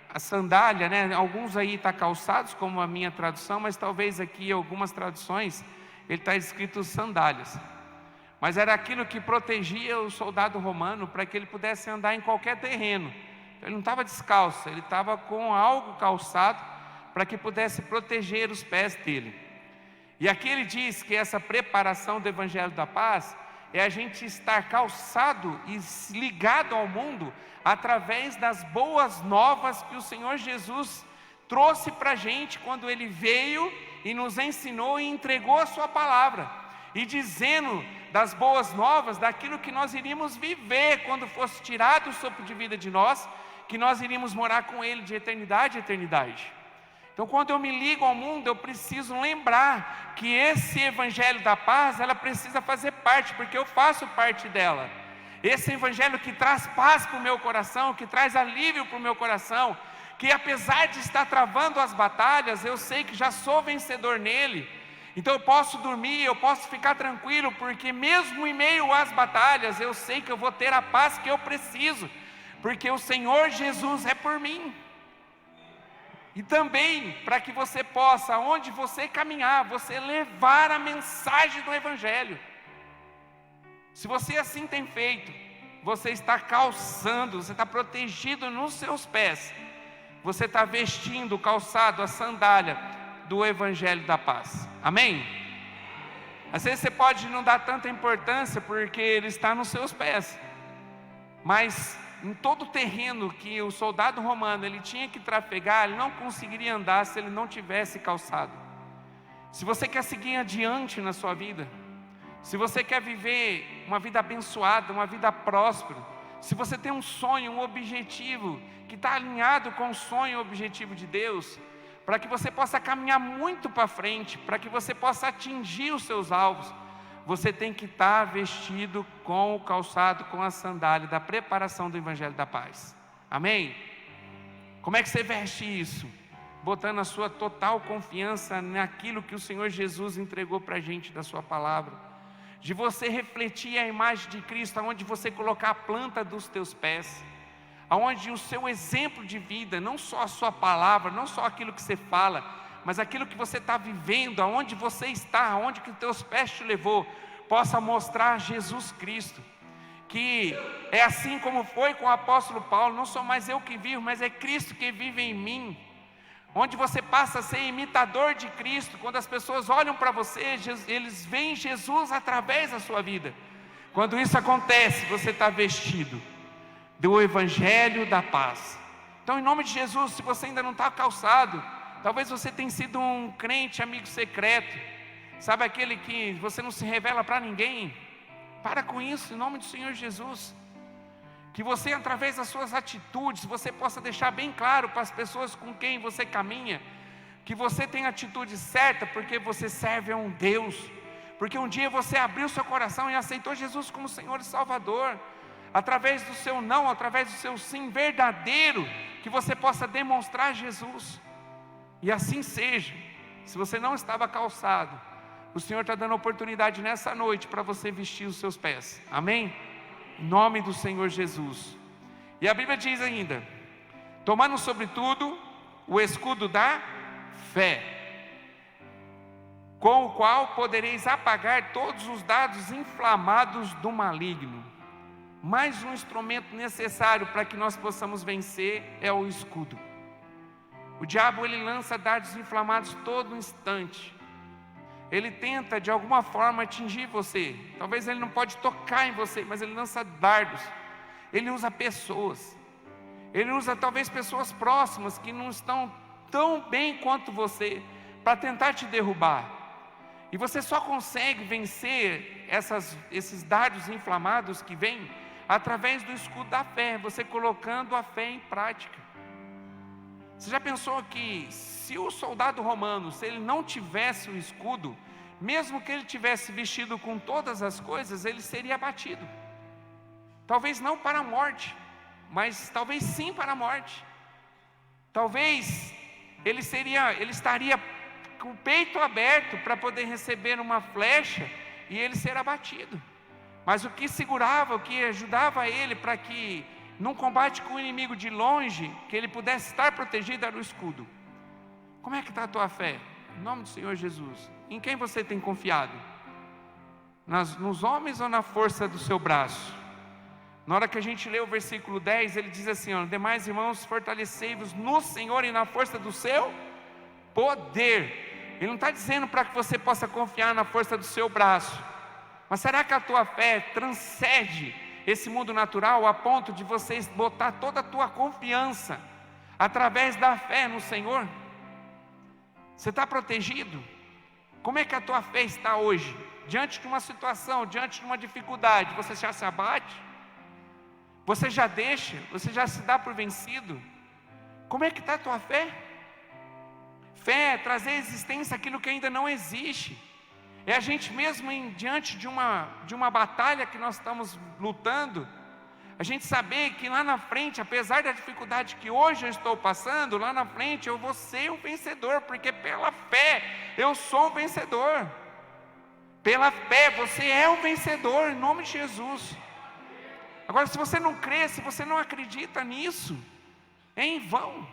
a sandália, né? Alguns aí está calçados, como a minha tradução, mas talvez aqui algumas traduções ele está escrito sandálias. Mas era aquilo que protegia o soldado romano para que ele pudesse andar em qualquer terreno. Então, ele não estava descalço, ele estava com algo calçado para que pudesse proteger os pés dele. E aqui ele diz que essa preparação do Evangelho da Paz é a gente estar calçado e ligado ao mundo através das boas novas que o Senhor Jesus trouxe para a gente quando Ele veio e nos ensinou e entregou a sua palavra, e dizendo das boas novas, daquilo que nós iríamos viver quando fosse tirado o sopro de vida de nós, que nós iríamos morar com Ele de eternidade a eternidade. Então, quando eu me ligo ao mundo, eu preciso lembrar que esse evangelho da paz, ela precisa fazer parte, porque eu faço parte dela. Esse evangelho que traz paz para o meu coração, que traz alívio para o meu coração, que apesar de estar travando as batalhas, eu sei que já sou vencedor nele. Então eu posso dormir, eu posso ficar tranquilo, porque mesmo em meio às batalhas, eu sei que eu vou ter a paz que eu preciso, porque o Senhor Jesus é por mim. E também para que você possa, onde você caminhar, você levar a mensagem do evangelho. Se você assim tem feito, você está calçando, você está protegido nos seus pés, você está vestindo o calçado, a sandália do evangelho da paz. Amém? Às vezes você pode não dar tanta importância porque ele está nos seus pés, mas em todo o terreno que o soldado romano ele tinha que trafegar, ele não conseguiria andar se ele não tivesse calçado. Se você quer seguir adiante na sua vida, se você quer viver uma vida abençoada, uma vida próspera, se você tem um sonho, um objetivo que está alinhado com o sonho e o objetivo de Deus, para que você possa caminhar muito para frente, para que você possa atingir os seus alvos, você tem que estar vestido com o calçado, com a sandália da preparação do evangelho da paz. Amém? Como é que você veste isso? Botando a sua total confiança naquilo que o Senhor Jesus entregou para a gente da sua palavra, de você refletir a imagem de Cristo, aonde você colocar a planta dos teus pés, aonde o seu exemplo de vida, não só a sua palavra, não só aquilo que você fala, mas aquilo que você está vivendo, aonde você está, aonde que os teus pés te levou, possa mostrar Jesus Cristo, que é assim como foi com o apóstolo Paulo, não sou mais eu que vivo, mas é Cristo que vive em mim, onde você passa a ser imitador de Cristo. Quando as pessoas olham para você, eles veem Jesus através da sua vida. Quando isso acontece, você está vestido do evangelho da paz. Então, em nome de Jesus, se você ainda não está calçado, talvez você tenha sido um crente amigo secreto, sabe, aquele que você não se revela para ninguém. Para com isso, em nome do Senhor Jesus. Que você, através das suas atitudes, você possa deixar bem claro para as pessoas com quem você caminha, que você tem a atitude certa, porque você serve a um Deus, porque um dia você abriu seu coração e aceitou Jesus como Senhor e Salvador. Através do seu não, através do seu sim verdadeiro, que você possa demonstrar Jesus. E assim seja. Se você não estava calçado, o Senhor está dando oportunidade nessa noite para você vestir os seus pés. Amém? Em nome do Senhor Jesus. E a Bíblia diz ainda: tomando sobretudo o escudo da fé, com o qual podereis apagar todos os dardos inflamados do maligno. Mais um instrumento necessário para que nós possamos vencer é o escudo. O diabo, ele lança dardos inflamados todo instante. Ele tenta de alguma forma atingir você. Talvez ele não pode tocar em você, mas ele lança dardos. Ele usa pessoas. Ele usa talvez pessoas próximas que não estão tão bem quanto você, para tentar te derrubar. E você só consegue vencer esses dardos inflamados que vêm através do escudo da fé, você colocando a fé em prática. Você já pensou que se o soldado romano, se ele não tivesse o escudo, mesmo que ele tivesse vestido com todas as coisas, ele seria abatido? Talvez não para a morte, mas talvez sim para a morte. Talvez ele estaria com o peito aberto para poder receber uma flecha e ele ser abatido. Mas o que segurava, o que ajudava ele para que, num combate com o inimigo de longe, que ele pudesse estar protegido, era o escudo. Como é que está a tua fé? Em nome do Senhor Jesus. Em quem você tem confiado? Nos homens ou na força do seu braço? Na hora que a gente lê o versículo 10, ele diz assim: ó, demais irmãos, fortalecei-vos no Senhor e na força do seu poder. Ele não está dizendo para que você possa confiar na força do seu braço, Mas será que a tua fé transcende esse mundo natural a ponto de você botar toda a tua confiança através da fé no Senhor? Você está protegido? Como é que a tua fé está hoje? Diante de uma situação, diante de uma dificuldade, você já se abate? Você já deixa? Você já se dá por vencido? Como é que está a tua fé? Fé é trazer à existência aquilo que ainda não existe. É a gente mesmo diante de uma batalha que nós estamos lutando, a gente saber que lá na frente, apesar da dificuldade que hoje eu estou passando, lá na frente eu vou ser um vencedor, porque pela fé eu sou um vencedor. Pela fé você é um vencedor, em nome de Jesus. Agora, se você não crê, se você não acredita nisso, é em vão.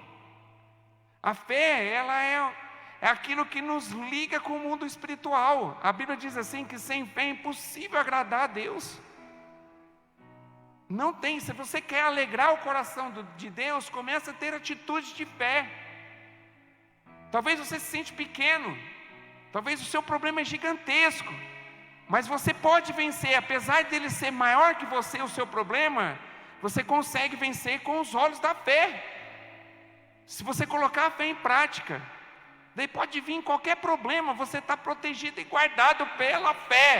A fé, ela é aquilo que nos liga com o mundo espiritual. A Bíblia diz assim, que sem fé é impossível agradar a Deus. Não tem, se você quer alegrar o coração de Deus, comece a ter atitude de fé. Talvez você se sente pequeno, talvez o seu problema é gigantesco, mas você pode vencer, apesar dele ser maior que você, o seu problema, você consegue vencer com os olhos da fé. Se você colocar a fé em prática, daí pode vir qualquer problema, você está protegido e guardado pela fé,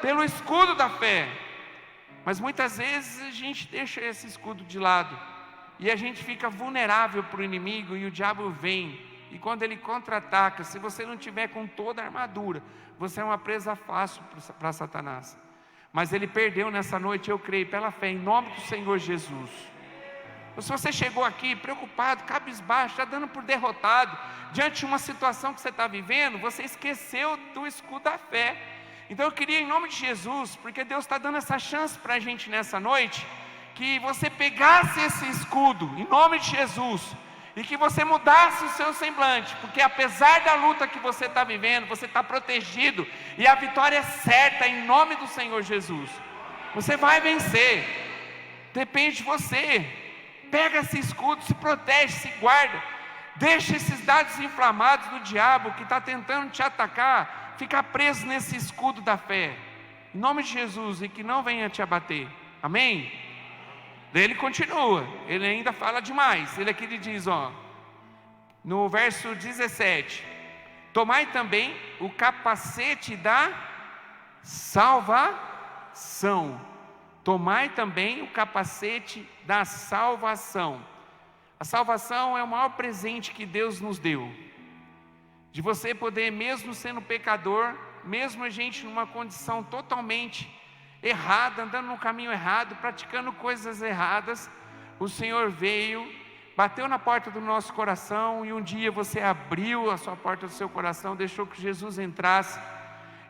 pelo escudo da fé. Mas muitas vezes a gente deixa esse escudo de lado, e a gente fica vulnerável para o inimigo, e o diabo vem, e quando ele contra-ataca, se você não tiver com toda a armadura, você é uma presa fácil para Satanás. Mas ele perdeu nessa noite, eu creio, pela fé, em nome do Senhor Jesus. Ou se você chegou aqui preocupado, cabisbaixo, já dando por derrotado, diante de uma situação que você está vivendo, você esqueceu do escudo da fé. Então eu queria, em nome de Jesus, porque Deus está dando essa chance para a gente nessa noite, que você pegasse esse escudo, em nome de Jesus, e que você mudasse o seu semblante, porque apesar da luta que você está vivendo, você está protegido, e a vitória é certa, em nome do Senhor Jesus. Você vai vencer, depende de você. Pega esse escudo, se protege, se guarda, deixa esses dados inflamados do diabo, que está tentando te atacar, ficar preso nesse escudo da fé, em nome de Jesus, e que não venha te abater, amém? Daí ele continua, ele ainda fala demais, ele aqui diz, no verso 17, tomai também o capacete da salvação, tomai também o capacete da salvação. A salvação é o maior presente que Deus nos deu, de você poder, mesmo sendo pecador, mesmo a gente numa condição totalmente errada, andando no caminho errado, praticando coisas erradas, o Senhor veio, bateu na porta do nosso coração, e um dia você abriu a sua porta do seu coração, deixou que Jesus entrasse,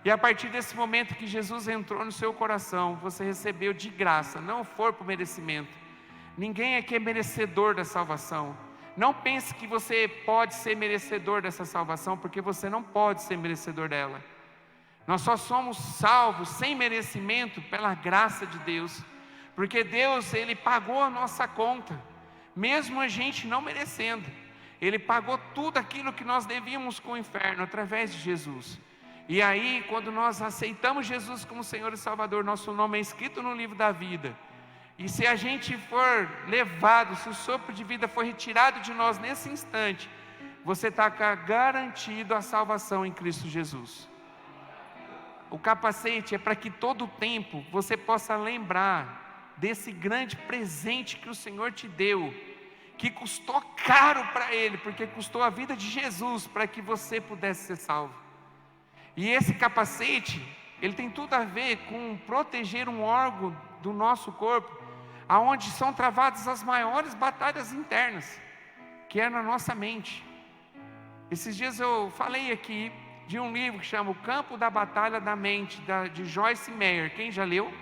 e a partir desse momento que Jesus entrou no seu coração, você recebeu de graça, não for por merecimento. Ninguém aqui é merecedor da salvação. Não pense que você pode ser merecedor dessa salvação, porque você não pode ser merecedor dela. Nós só somos salvos sem merecimento pela graça de Deus, porque Deus, Ele pagou a nossa conta, mesmo a gente não merecendo. Ele pagou tudo aquilo que nós devíamos com o inferno, através de Jesus. E aí, quando nós aceitamos Jesus como Senhor e Salvador, nosso nome é escrito no livro da vida. E se a gente for levado, se o sopro de vida for retirado de nós nesse instante, você está garantido a salvação em Cristo Jesus. O capacete é para que todo o tempo você possa lembrar desse grande presente que o Senhor te deu, que custou caro para Ele, porque custou a vida de Jesus para que você pudesse ser salvo. E esse capacete, ele tem tudo a ver com proteger um órgão do nosso corpo, aonde são travadas as maiores batalhas internas, que é na nossa mente. Esses dias eu falei aqui de um livro que chama O Campo da Batalha da Mente, de Joyce Meyer. Quem já leu?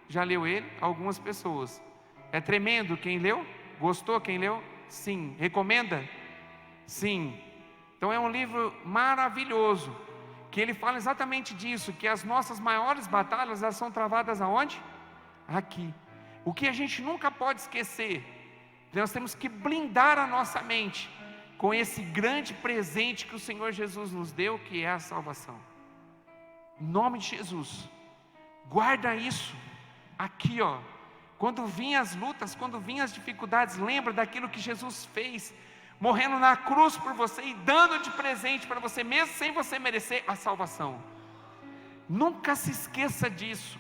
Já leu ele? Algumas pessoas. É tremendo. Quem leu? Gostou? Quem leu? Sim. Recomenda? Sim. Então é um livro maravilhoso, que ele fala exatamente disso, que as nossas maiores batalhas, elas são travadas aonde? Aqui. O que a gente nunca pode esquecer, nós temos que blindar a nossa mente com esse grande presente que o Senhor Jesus nos deu, que é a salvação. Em nome de Jesus. Guarda isso aqui, ó. Quando vinham as lutas, quando vinham as dificuldades, lembra daquilo que Jesus fez, morrendo na cruz por você e dando de presente para você, mesmo sem você merecer, a salvação. Nunca se esqueça disso.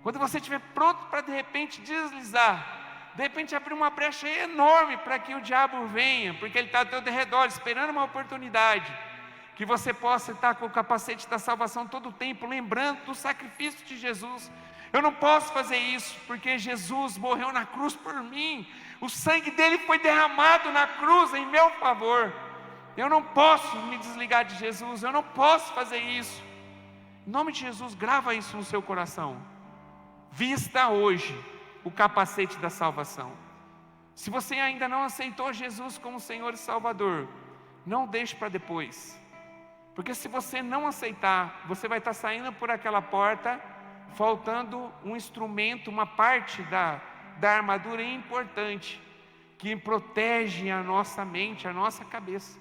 Quando você estiver pronto para de repente deslizar, de repente abrir uma brecha enorme para que o diabo venha, porque ele está ao teu redor esperando uma oportunidade, que você possa estar com o capacete da salvação todo o tempo, lembrando do sacrifício de Jesus. Eu não posso fazer isso, porque Jesus morreu na cruz por mim, o sangue dele foi derramado na cruz em meu favor. Eu não posso me desligar de Jesus, eu não posso fazer isso. Em nome de Jesus, grava isso no seu coração. Vista hoje o capacete da salvação. Se você ainda não aceitou Jesus como Senhor e Salvador, não deixe para depois, porque se você não aceitar, você vai estar saindo por aquela porta, faltando um instrumento, uma parte da armadura importante, que protege a nossa mente, a nossa cabeça.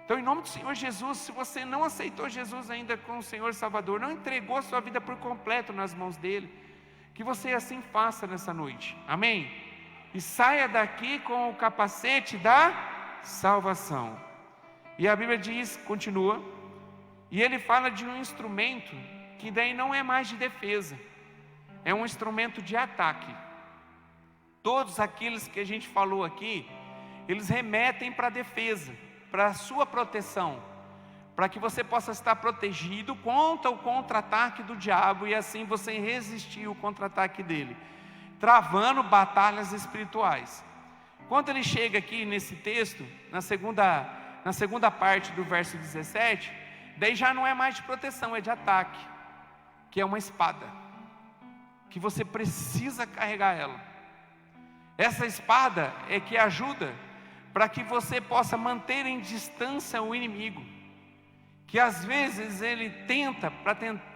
Então, em nome do Senhor Jesus, se você não aceitou Jesus ainda como Senhor e Salvador, não entregou a sua vida por completo nas mãos dele, que você assim faça nessa noite, amém? E saia daqui com o capacete da salvação. E a Bíblia diz, continua, e ele fala de um instrumento que daí não é mais de defesa, é um instrumento de ataque. Todos aqueles que a gente falou aqui, eles remetem para a defesa, para a sua proteção, para que você possa estar protegido contra o contra-ataque do diabo, e assim você resistir ao contra-ataque dele, travando batalhas espirituais. Quando ele chega aqui nesse texto, na segunda parte do verso 17, daí já não é mais de proteção, é de ataque, que é uma espada, que você precisa carregar ela. Essa espada é que ajuda para que você possa manter em distância o inimigo, que às vezes ele tenta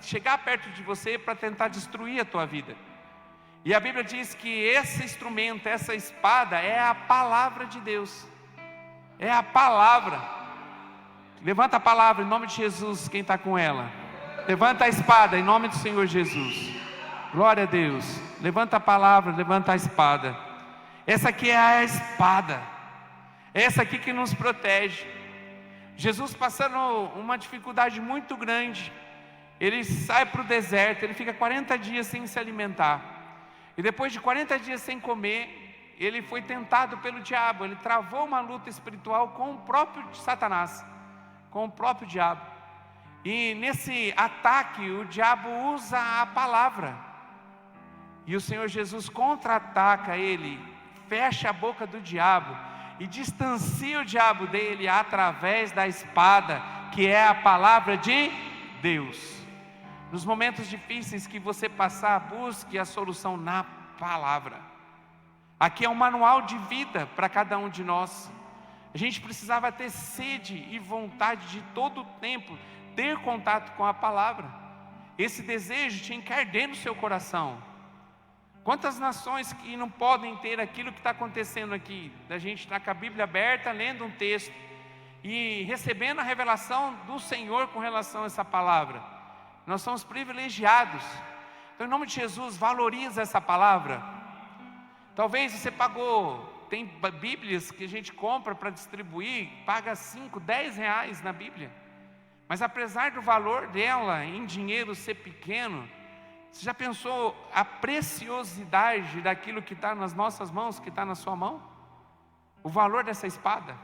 chegar perto de você para tentar destruir a tua vida. E a Bíblia diz que esse instrumento, essa espada, é a palavra de Deus. É a palavra. Levanta a palavra em nome de Jesus, quem está com ela. Levanta a espada em nome do Senhor Jesus. Glória a Deus. Levanta a palavra, levanta a espada. Essa aqui é a espada. Essa aqui que nos protege. Jesus passando uma dificuldade muito grande, ele sai para o deserto, ele fica 40 dias sem se alimentar, e depois de 40 dias sem comer, ele foi tentado pelo diabo, ele travou uma luta espiritual com o próprio Satanás, com o próprio diabo, e nesse ataque o diabo usa a palavra, e o Senhor Jesus contra-ataca ele, fecha a boca do diabo, e distancia o diabo dele através da espada, que é a palavra de Deus. Nos momentos difíceis que você passar, busque a solução na palavra. Aqui é um manual de vida para cada um de nós. A gente precisava ter sede e vontade de todo o tempo ter contato com a palavra. Esse desejo tinha que arder no seu coração. Quantas nações que não podem ter aquilo que está acontecendo aqui, da gente estar com a Bíblia aberta, lendo um texto e recebendo a revelação do Senhor com relação a essa palavra. Nós somos privilegiados. Então, em nome de Jesus, valoriza essa palavra. Talvez você pagou, tem Bíblias que a gente compra para distribuir, paga 5, 10 reais na Bíblia, mas apesar do valor dela em dinheiro ser pequeno, você já pensou a preciosidade daquilo que está nas nossas mãos, que está na sua mão? O valor dessa espada?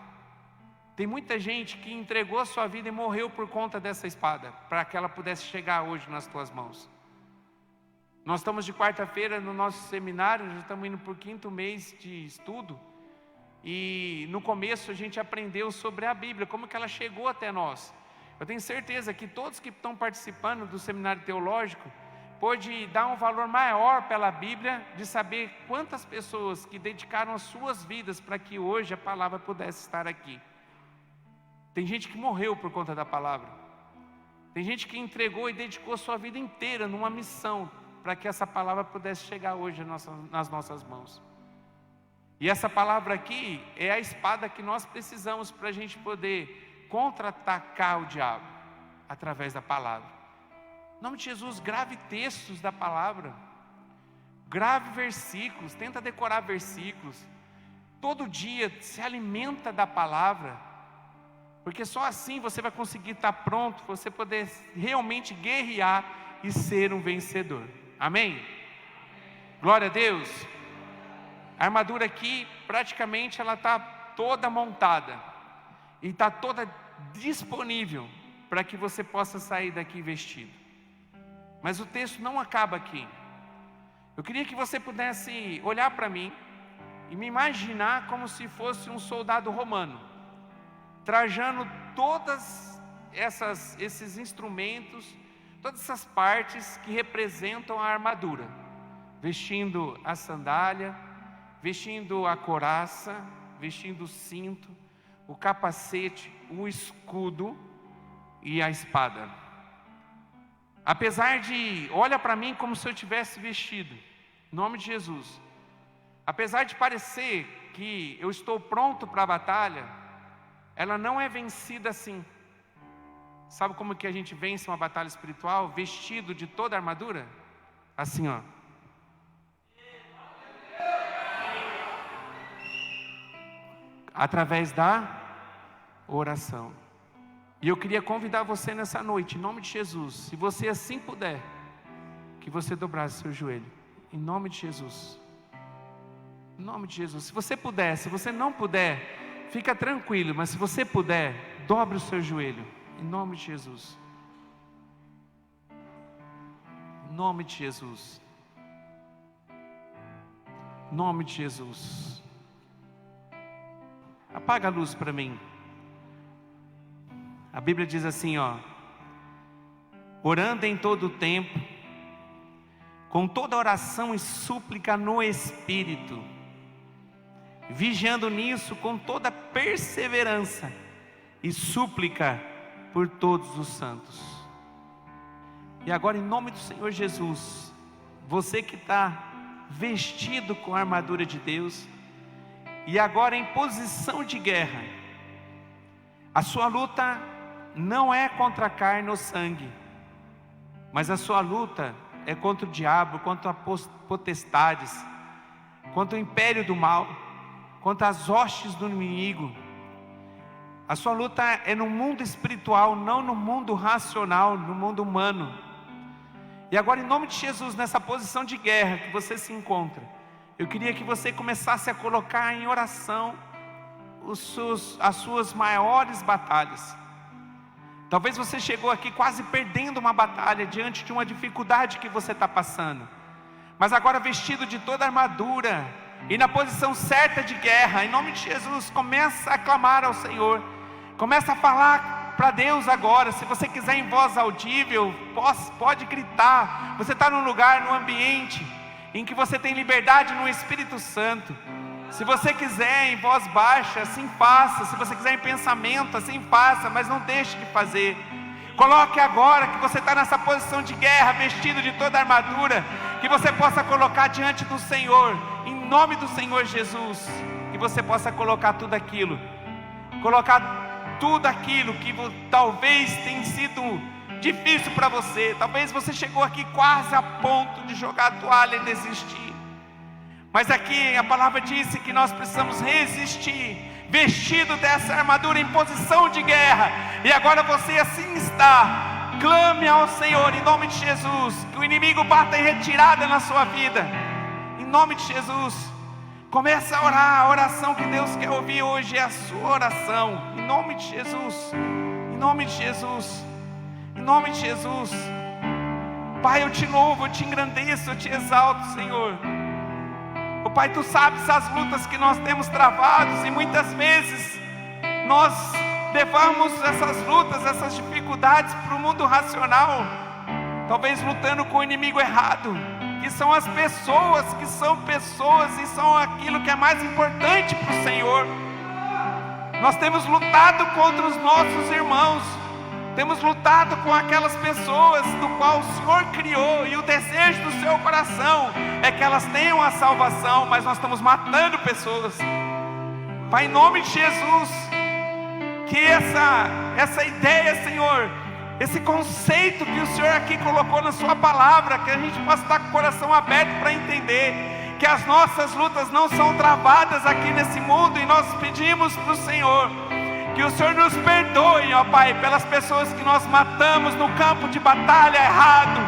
Tem muita gente que entregou a sua vida e morreu por conta dessa espada, para que ela pudesse chegar hoje nas tuas mãos. Nós estamos de quarta-feira no nosso seminário, já estamos indo por 5º mês de estudo, e no começo a gente aprendeu sobre a Bíblia, como que ela chegou até nós. Eu tenho certeza que todos que estão participando do seminário teológico pode dar um valor maior pela Bíblia, de saber quantas pessoas que dedicaram as suas vidas para que hoje a palavra pudesse estar aqui. Tem gente que morreu por conta da palavra, tem gente que entregou e dedicou a sua vida inteira numa missão, para que essa palavra pudesse chegar hoje nas nossas mãos. E essa palavra aqui é a espada que nós precisamos para a gente poder contra-atacar o diabo, através da palavra. Em nome de Jesus, grave textos da palavra. Grave versículos, tenta decorar versículos. Todo dia se alimenta da palavra. Porque só assim você vai conseguir estar pronto, você poder realmente guerrear e ser um vencedor. Amém? Glória a Deus. A armadura aqui, praticamente ela está toda montada. E está toda disponível para que você possa sair daqui vestido. Mas o texto não acaba aqui. Eu queria que você pudesse olhar para mim e me imaginar como se fosse um soldado romano, trajando todas esses instrumentos, todas essas partes que representam a armadura, vestindo a sandália, vestindo a couraça, vestindo o cinto, o capacete, o escudo e a espada. Apesar de, olha para mim como se eu tivesse vestido, em nome de Jesus. Apesar de parecer que eu estou pronto para a batalha, ela não é vencida assim. Sabe como que a gente vence uma batalha espiritual? Vestido de toda a armadura? Assim, ó. Através da oração. E eu queria convidar você nessa noite, em nome de Jesus, se você assim puder, que você dobrasse seu joelho, em nome de Jesus. Em nome de Jesus. Se você puder, se você não puder, fica tranquilo, mas se você puder, dobre o seu joelho, em nome de Jesus. Em nome de Jesus. Em nome de Jesus. Apaga a luz para mim. A Bíblia diz assim, ó: orando em todo o tempo, com toda oração e súplica no Espírito, vigiando nisso com toda perseverança e súplica por todos os santos. E agora, em nome do Senhor Jesus, você que está vestido com a armadura de Deus, e agora em posição de guerra, a sua luta não é contra a carne ou sangue, mas a sua luta é contra o diabo, contra as potestades, contra o império do mal, contra as hostes do inimigo. A sua luta é no mundo espiritual, não no mundo racional, no mundo humano. E agora, em nome de Jesus, nessa posição de guerra que você se encontra, eu queria que você começasse a colocar em oração as suas maiores batalhas. Talvez você chegou aqui quase perdendo uma batalha diante de uma dificuldade que você está passando, mas agora vestido de toda a armadura e na posição certa de guerra, em nome de Jesus, começa a clamar ao Senhor, começa a falar para Deus agora. Se você quiser em voz audível, pode gritar. Você está num lugar, num ambiente em que você tem liberdade no Espírito Santo. Se você quiser em voz baixa, assim faça. Se você quiser em pensamento, assim faça, mas não deixe de fazer. Coloque agora que você está nessa posição de guerra, vestido de toda a armadura, que você possa colocar diante do Senhor, em nome do Senhor Jesus, que você possa colocar tudo aquilo que talvez tenha sido difícil para você. Talvez você chegou aqui quase a ponto de jogar a toalha e desistir, mas aqui a palavra disse que nós precisamos resistir, vestido dessa armadura em posição de guerra. E agora você assim está. Clame ao Senhor em nome de Jesus, que o inimigo bata em retirada na sua vida, em nome de Jesus. Começa a orar. A oração que Deus quer ouvir hoje é a sua oração, em nome de Jesus, em nome de Jesus, em nome de Jesus. Pai, eu te louvo, eu te engrandeço, eu te exalto, Senhor. Oh, Pai, Tu sabes as lutas que nós temos travados, e muitas vezes nós levamos essas lutas, essas dificuldades para o mundo racional, talvez lutando com o inimigo errado, que são as pessoas, que são pessoas e são aquilo que é mais importante para o Senhor. Nós temos lutado contra os nossos irmãos, temos lutado com aquelas pessoas do qual o Senhor criou, e o desejo do seu coração é que elas tenham a salvação, mas nós estamos matando pessoas. Pai, em nome de Jesus, que essa ideia, Senhor, esse conceito que o Senhor aqui colocou na sua palavra, que a gente possa estar com o coração aberto para entender que as nossas lutas não são travadas aqui nesse mundo, e nós pedimos para o Senhor que o Senhor nos perdoe, ó Pai, pelas pessoas que nós matamos no campo de batalha errado,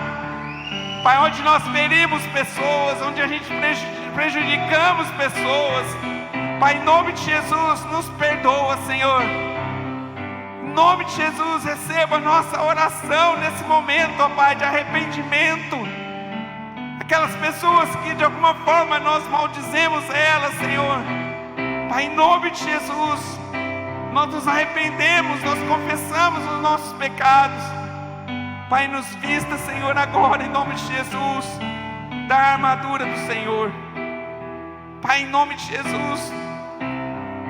Pai, onde nós ferimos pessoas, onde a gente prejudicamos pessoas, Pai, em nome de Jesus, nos perdoa, Senhor. Em nome de Jesus, receba a nossa oração nesse momento, ó Pai, de arrependimento. Aquelas pessoas que de alguma forma nós maldizemos elas, Senhor, Pai, em nome de Jesus, nós nos arrependemos, nós confessamos os nossos pecados. Pai, nos vista, Senhor, agora, em nome de Jesus, da armadura do Senhor. Pai, em nome de Jesus,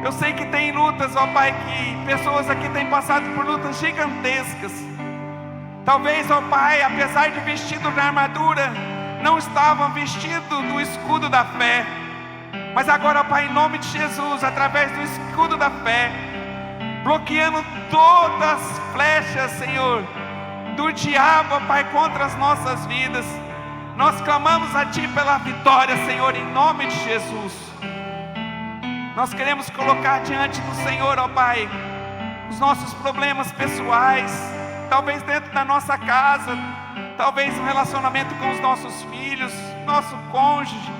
eu sei que tem lutas, ó Pai, que pessoas aqui têm passado por lutas gigantescas. Talvez, ó Pai, apesar de vestido da armadura, não estavam vestidos do escudo da fé. Mas agora, ó Pai, em nome de Jesus, através do escudo da fé, bloqueando todas as flechas, Senhor, do diabo, ó Pai, contra as nossas vidas, nós clamamos a Ti pela vitória, Senhor, em nome de Jesus. Nós queremos colocar diante do Senhor, ó Pai, os nossos problemas pessoais, talvez dentro da nossa casa, talvez um relacionamento com os nossos filhos, nosso cônjuge,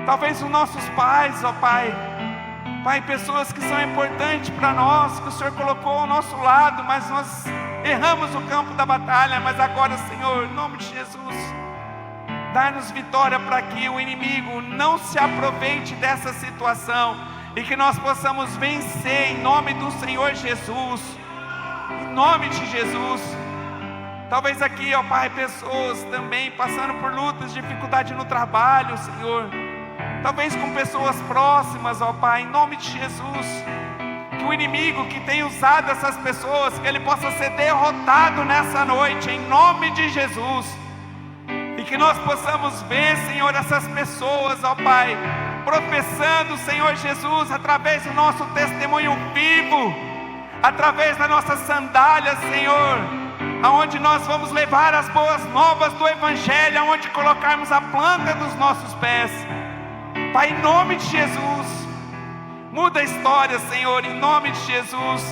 talvez os nossos pais, ó Pai. Pai, pessoas que são importantes para nós, que o Senhor colocou ao nosso lado, mas nós erramos no campo da batalha. Mas agora, Senhor, em nome de Jesus, dá-nos vitória para que o inimigo não se aproveite dessa situação, e que nós possamos vencer em nome do Senhor Jesus, em nome de Jesus. Talvez aqui, ó Pai, pessoas também passando por lutas, dificuldade no trabalho, Senhor, talvez com pessoas próximas, ó Pai, em nome de Jesus, que o inimigo que tem usado essas pessoas, que ele possa ser derrotado nessa noite, em nome de Jesus, e que nós possamos ver, Senhor, essas pessoas, ó Pai, professando, Senhor Jesus, através do nosso testemunho vivo, através da nossa sandália, Senhor, aonde nós vamos levar as boas novas do Evangelho, aonde colocarmos a planta dos nossos pés. Pai, em nome de Jesus, muda a história, Senhor, em nome de Jesus.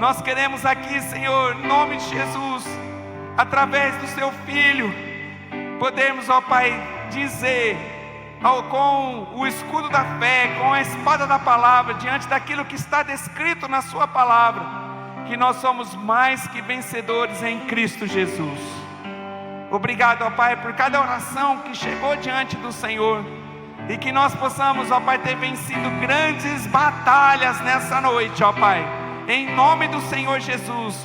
Nós queremos aqui, Senhor, em nome de Jesus, através do Seu Filho, podermos, ó Pai, dizer, com o escudo da fé, com a espada da palavra, diante daquilo que está descrito na Sua palavra, que nós somos mais que vencedores em Cristo Jesus. Obrigado, ó Pai, por cada oração que chegou diante do Senhor, e que nós possamos, ó Pai, ter vencido grandes batalhas nessa noite, ó Pai, em nome do Senhor Jesus,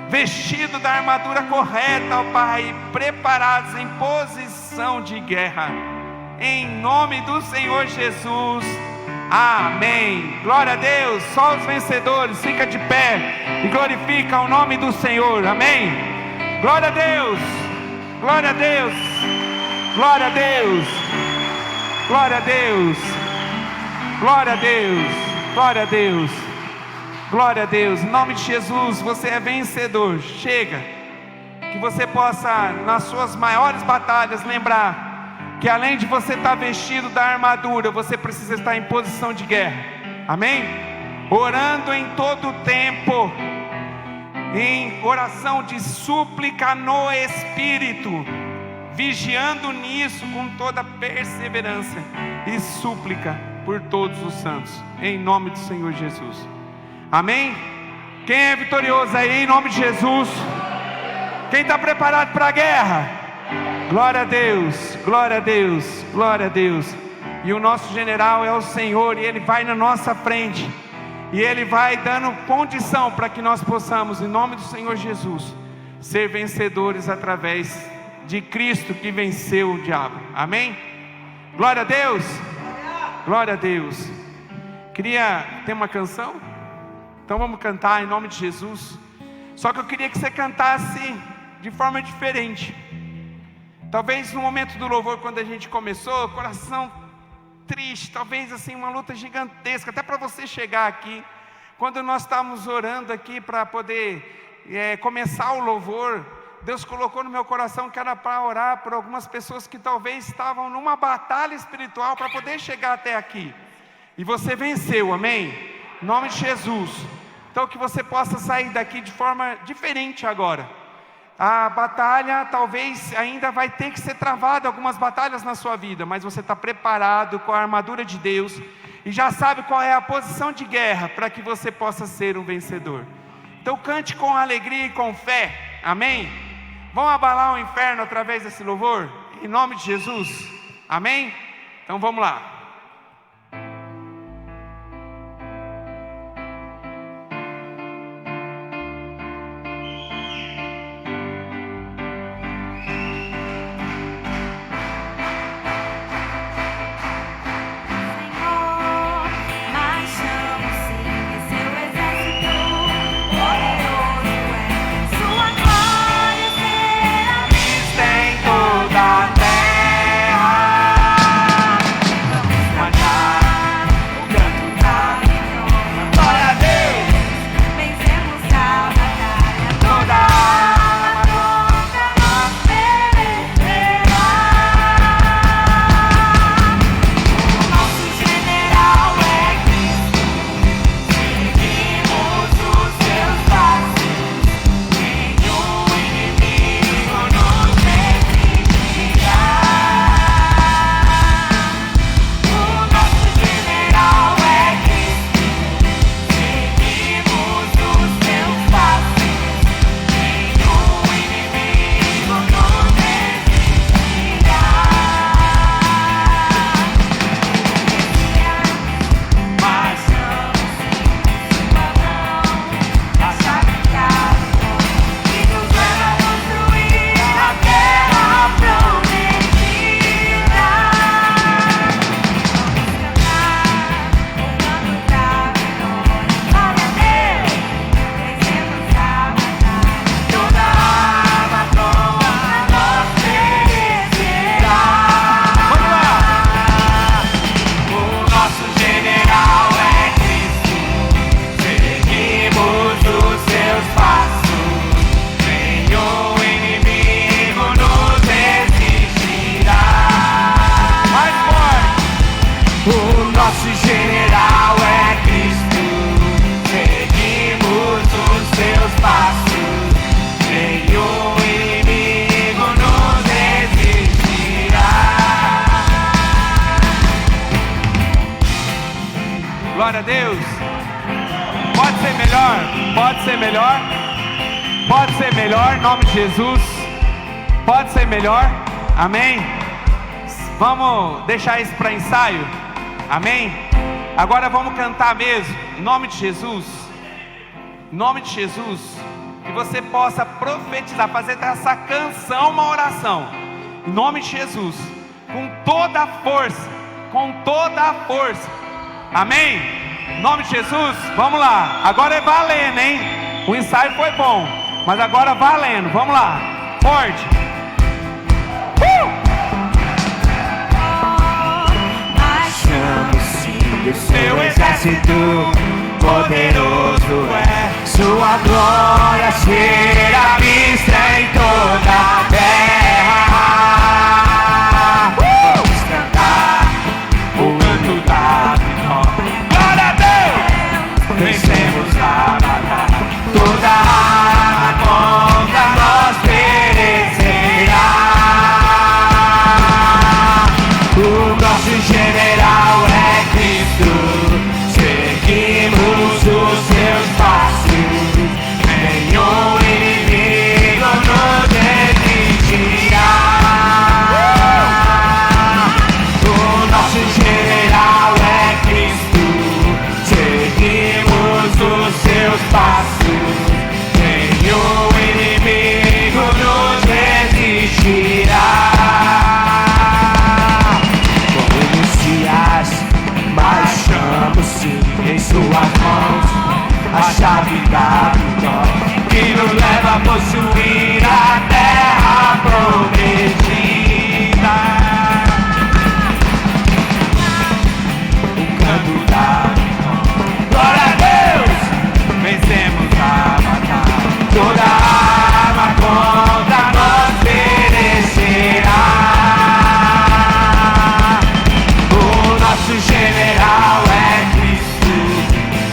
vestido da armadura correta, ó Pai, preparados em posição de guerra, em nome do Senhor Jesus, amém. Glória a Deus. Só os vencedores, fica de pé e glorifica o nome do Senhor, amém. Glória a Deus, glória a Deus, glória a Deus, glória a Deus, glória a Deus, glória a Deus, glória a Deus. Em nome de Jesus, você é vencedor. Chega, que você possa, nas suas maiores batalhas, lembrar que além de você estar vestido da armadura, você precisa estar em posição de guerra, amém? Orando em todo o tempo, em oração de súplica no Espírito, vigiando nisso com toda perseverança e súplica por todos os santos, em nome do Senhor Jesus, amém? Quem é vitorioso aí, em nome de Jesus? Quem está preparado para a guerra? Glória a Deus, glória a Deus, glória a Deus. E o nosso general é o Senhor, e Ele vai na nossa frente, e Ele vai dando condição para que nós possamos, em nome do Senhor Jesus, ser vencedores através de Cristo que venceu o diabo, amém? Glória a Deus, glória a Deus. Queria ter uma canção, então vamos cantar em nome de Jesus. Só que eu queria que você cantasse de forma diferente. Talvez no momento do louvor, quando a gente começou, coração triste, talvez assim uma luta gigantesca, até para você chegar aqui, quando nós estávamos orando aqui para poder começar o louvor, Deus colocou no meu coração que era para orar por algumas pessoas que talvez estavam numa batalha espiritual para poder chegar até aqui. E você venceu, amém? Em nome de Jesus. Então que você possa sair daqui de forma diferente agora. A batalha talvez ainda vai ter que ser travada, algumas batalhas na sua vida, mas você está preparado com a armadura de Deus e já sabe qual é a posição de guerra para que você possa ser um vencedor. Então cante com alegria e com fé, amém? Vamos abalar o inferno através desse louvor? Em nome de Jesus, amém? Então vamos lá. Glória a Deus. Pode ser melhor, pode ser melhor, pode ser melhor, em nome de Jesus. Pode ser melhor, amém? Vamos deixar isso para ensaio, amém? Agora vamos cantar mesmo, em nome de Jesus. Em nome de Jesus, que você possa profetizar, fazer dessa canção uma oração, em nome de Jesus, com toda a força, com toda a força, amém? Em nome de Jesus, vamos lá, agora é valendo, hein? O ensaio foi bom, mas agora valendo, vamos lá, forte. O seu exército poderoso é, sua glória será vista em toda a terra. Vamos cantar o canto da vitória. Glória a Deus! Vencemos a batalha, toda arma contra nós perecerá. O nosso general é Cristo, seguimos os seus passos, nenhum inimigo toda arma contra nós perecerá. O nosso general é Cristo,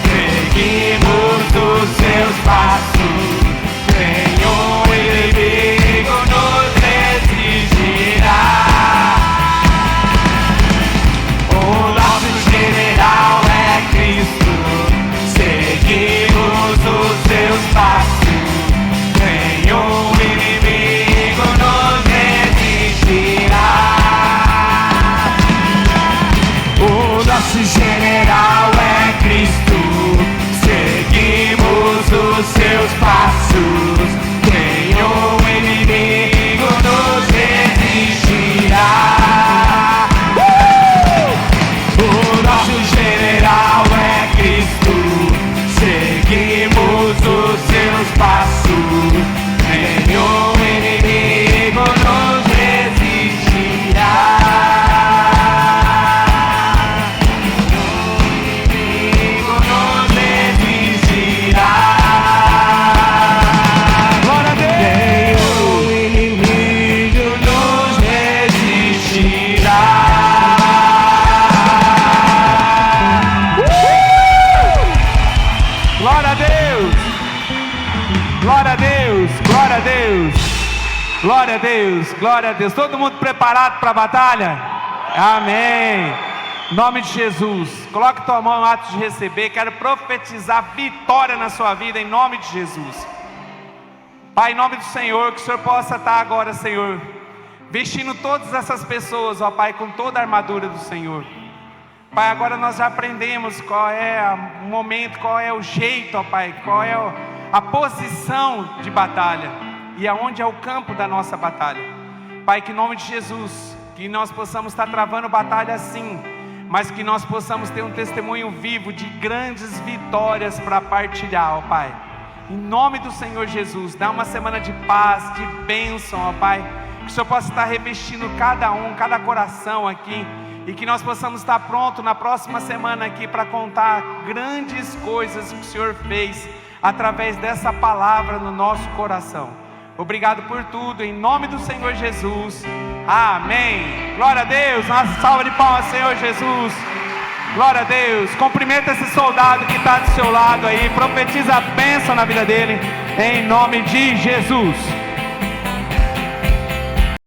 seguimos os seus passos, nenhum inimigo nos resistirá. O nosso general é Cristo, seguimos os seus passos, nenhum inimigo nos resistirá. O nosso general é Cristo, seguimos os seus passos, nenhum inimigo nos resistirá. O nosso general é Cristo, seguimos os seus passos, nenhum inimigo nos resistirá. Nenhum inimigo nos resistirá. Glória a Deus. Nenhum inimigo nos resistirá. Glória a Deus! Glória a Deus! Glória a Deus! Glória a Deus! Glória a Deus! Todo mundo preparado para a batalha? Amém! Em nome de Jesus, coloque tua mão no ato de receber. Quero profetizar vitória na sua vida, em nome de Jesus. Pai, em nome do Senhor, que o Senhor possa estar agora, Senhor, vestindo todas essas pessoas, ó Pai, com toda a armadura do Senhor. Pai, agora nós já aprendemos qual é o momento, qual é o jeito, ó Pai, qual é a posição de batalha e aonde é o campo da nossa batalha. Pai, que em nome de Jesus, que nós possamos estar travando batalha sim, mas que nós possamos ter um testemunho vivo de grandes vitórias para partilhar, ó Pai. Em nome do Senhor Jesus, dá uma semana de paz, de bênção, ó Pai, que o Senhor possa estar revestindo cada coração aqui, e que nós possamos estar pronto na próxima semana aqui para contar grandes coisas que o Senhor fez através dessa palavra no nosso coração. Obrigado por tudo, em nome do Senhor Jesus, amém. Glória a Deus, nossa salva de palmas, Senhor Jesus. Glória a Deus. Cumprimenta esse soldado que está do seu lado aí, profetiza a bênção na vida dele, em nome de Jesus.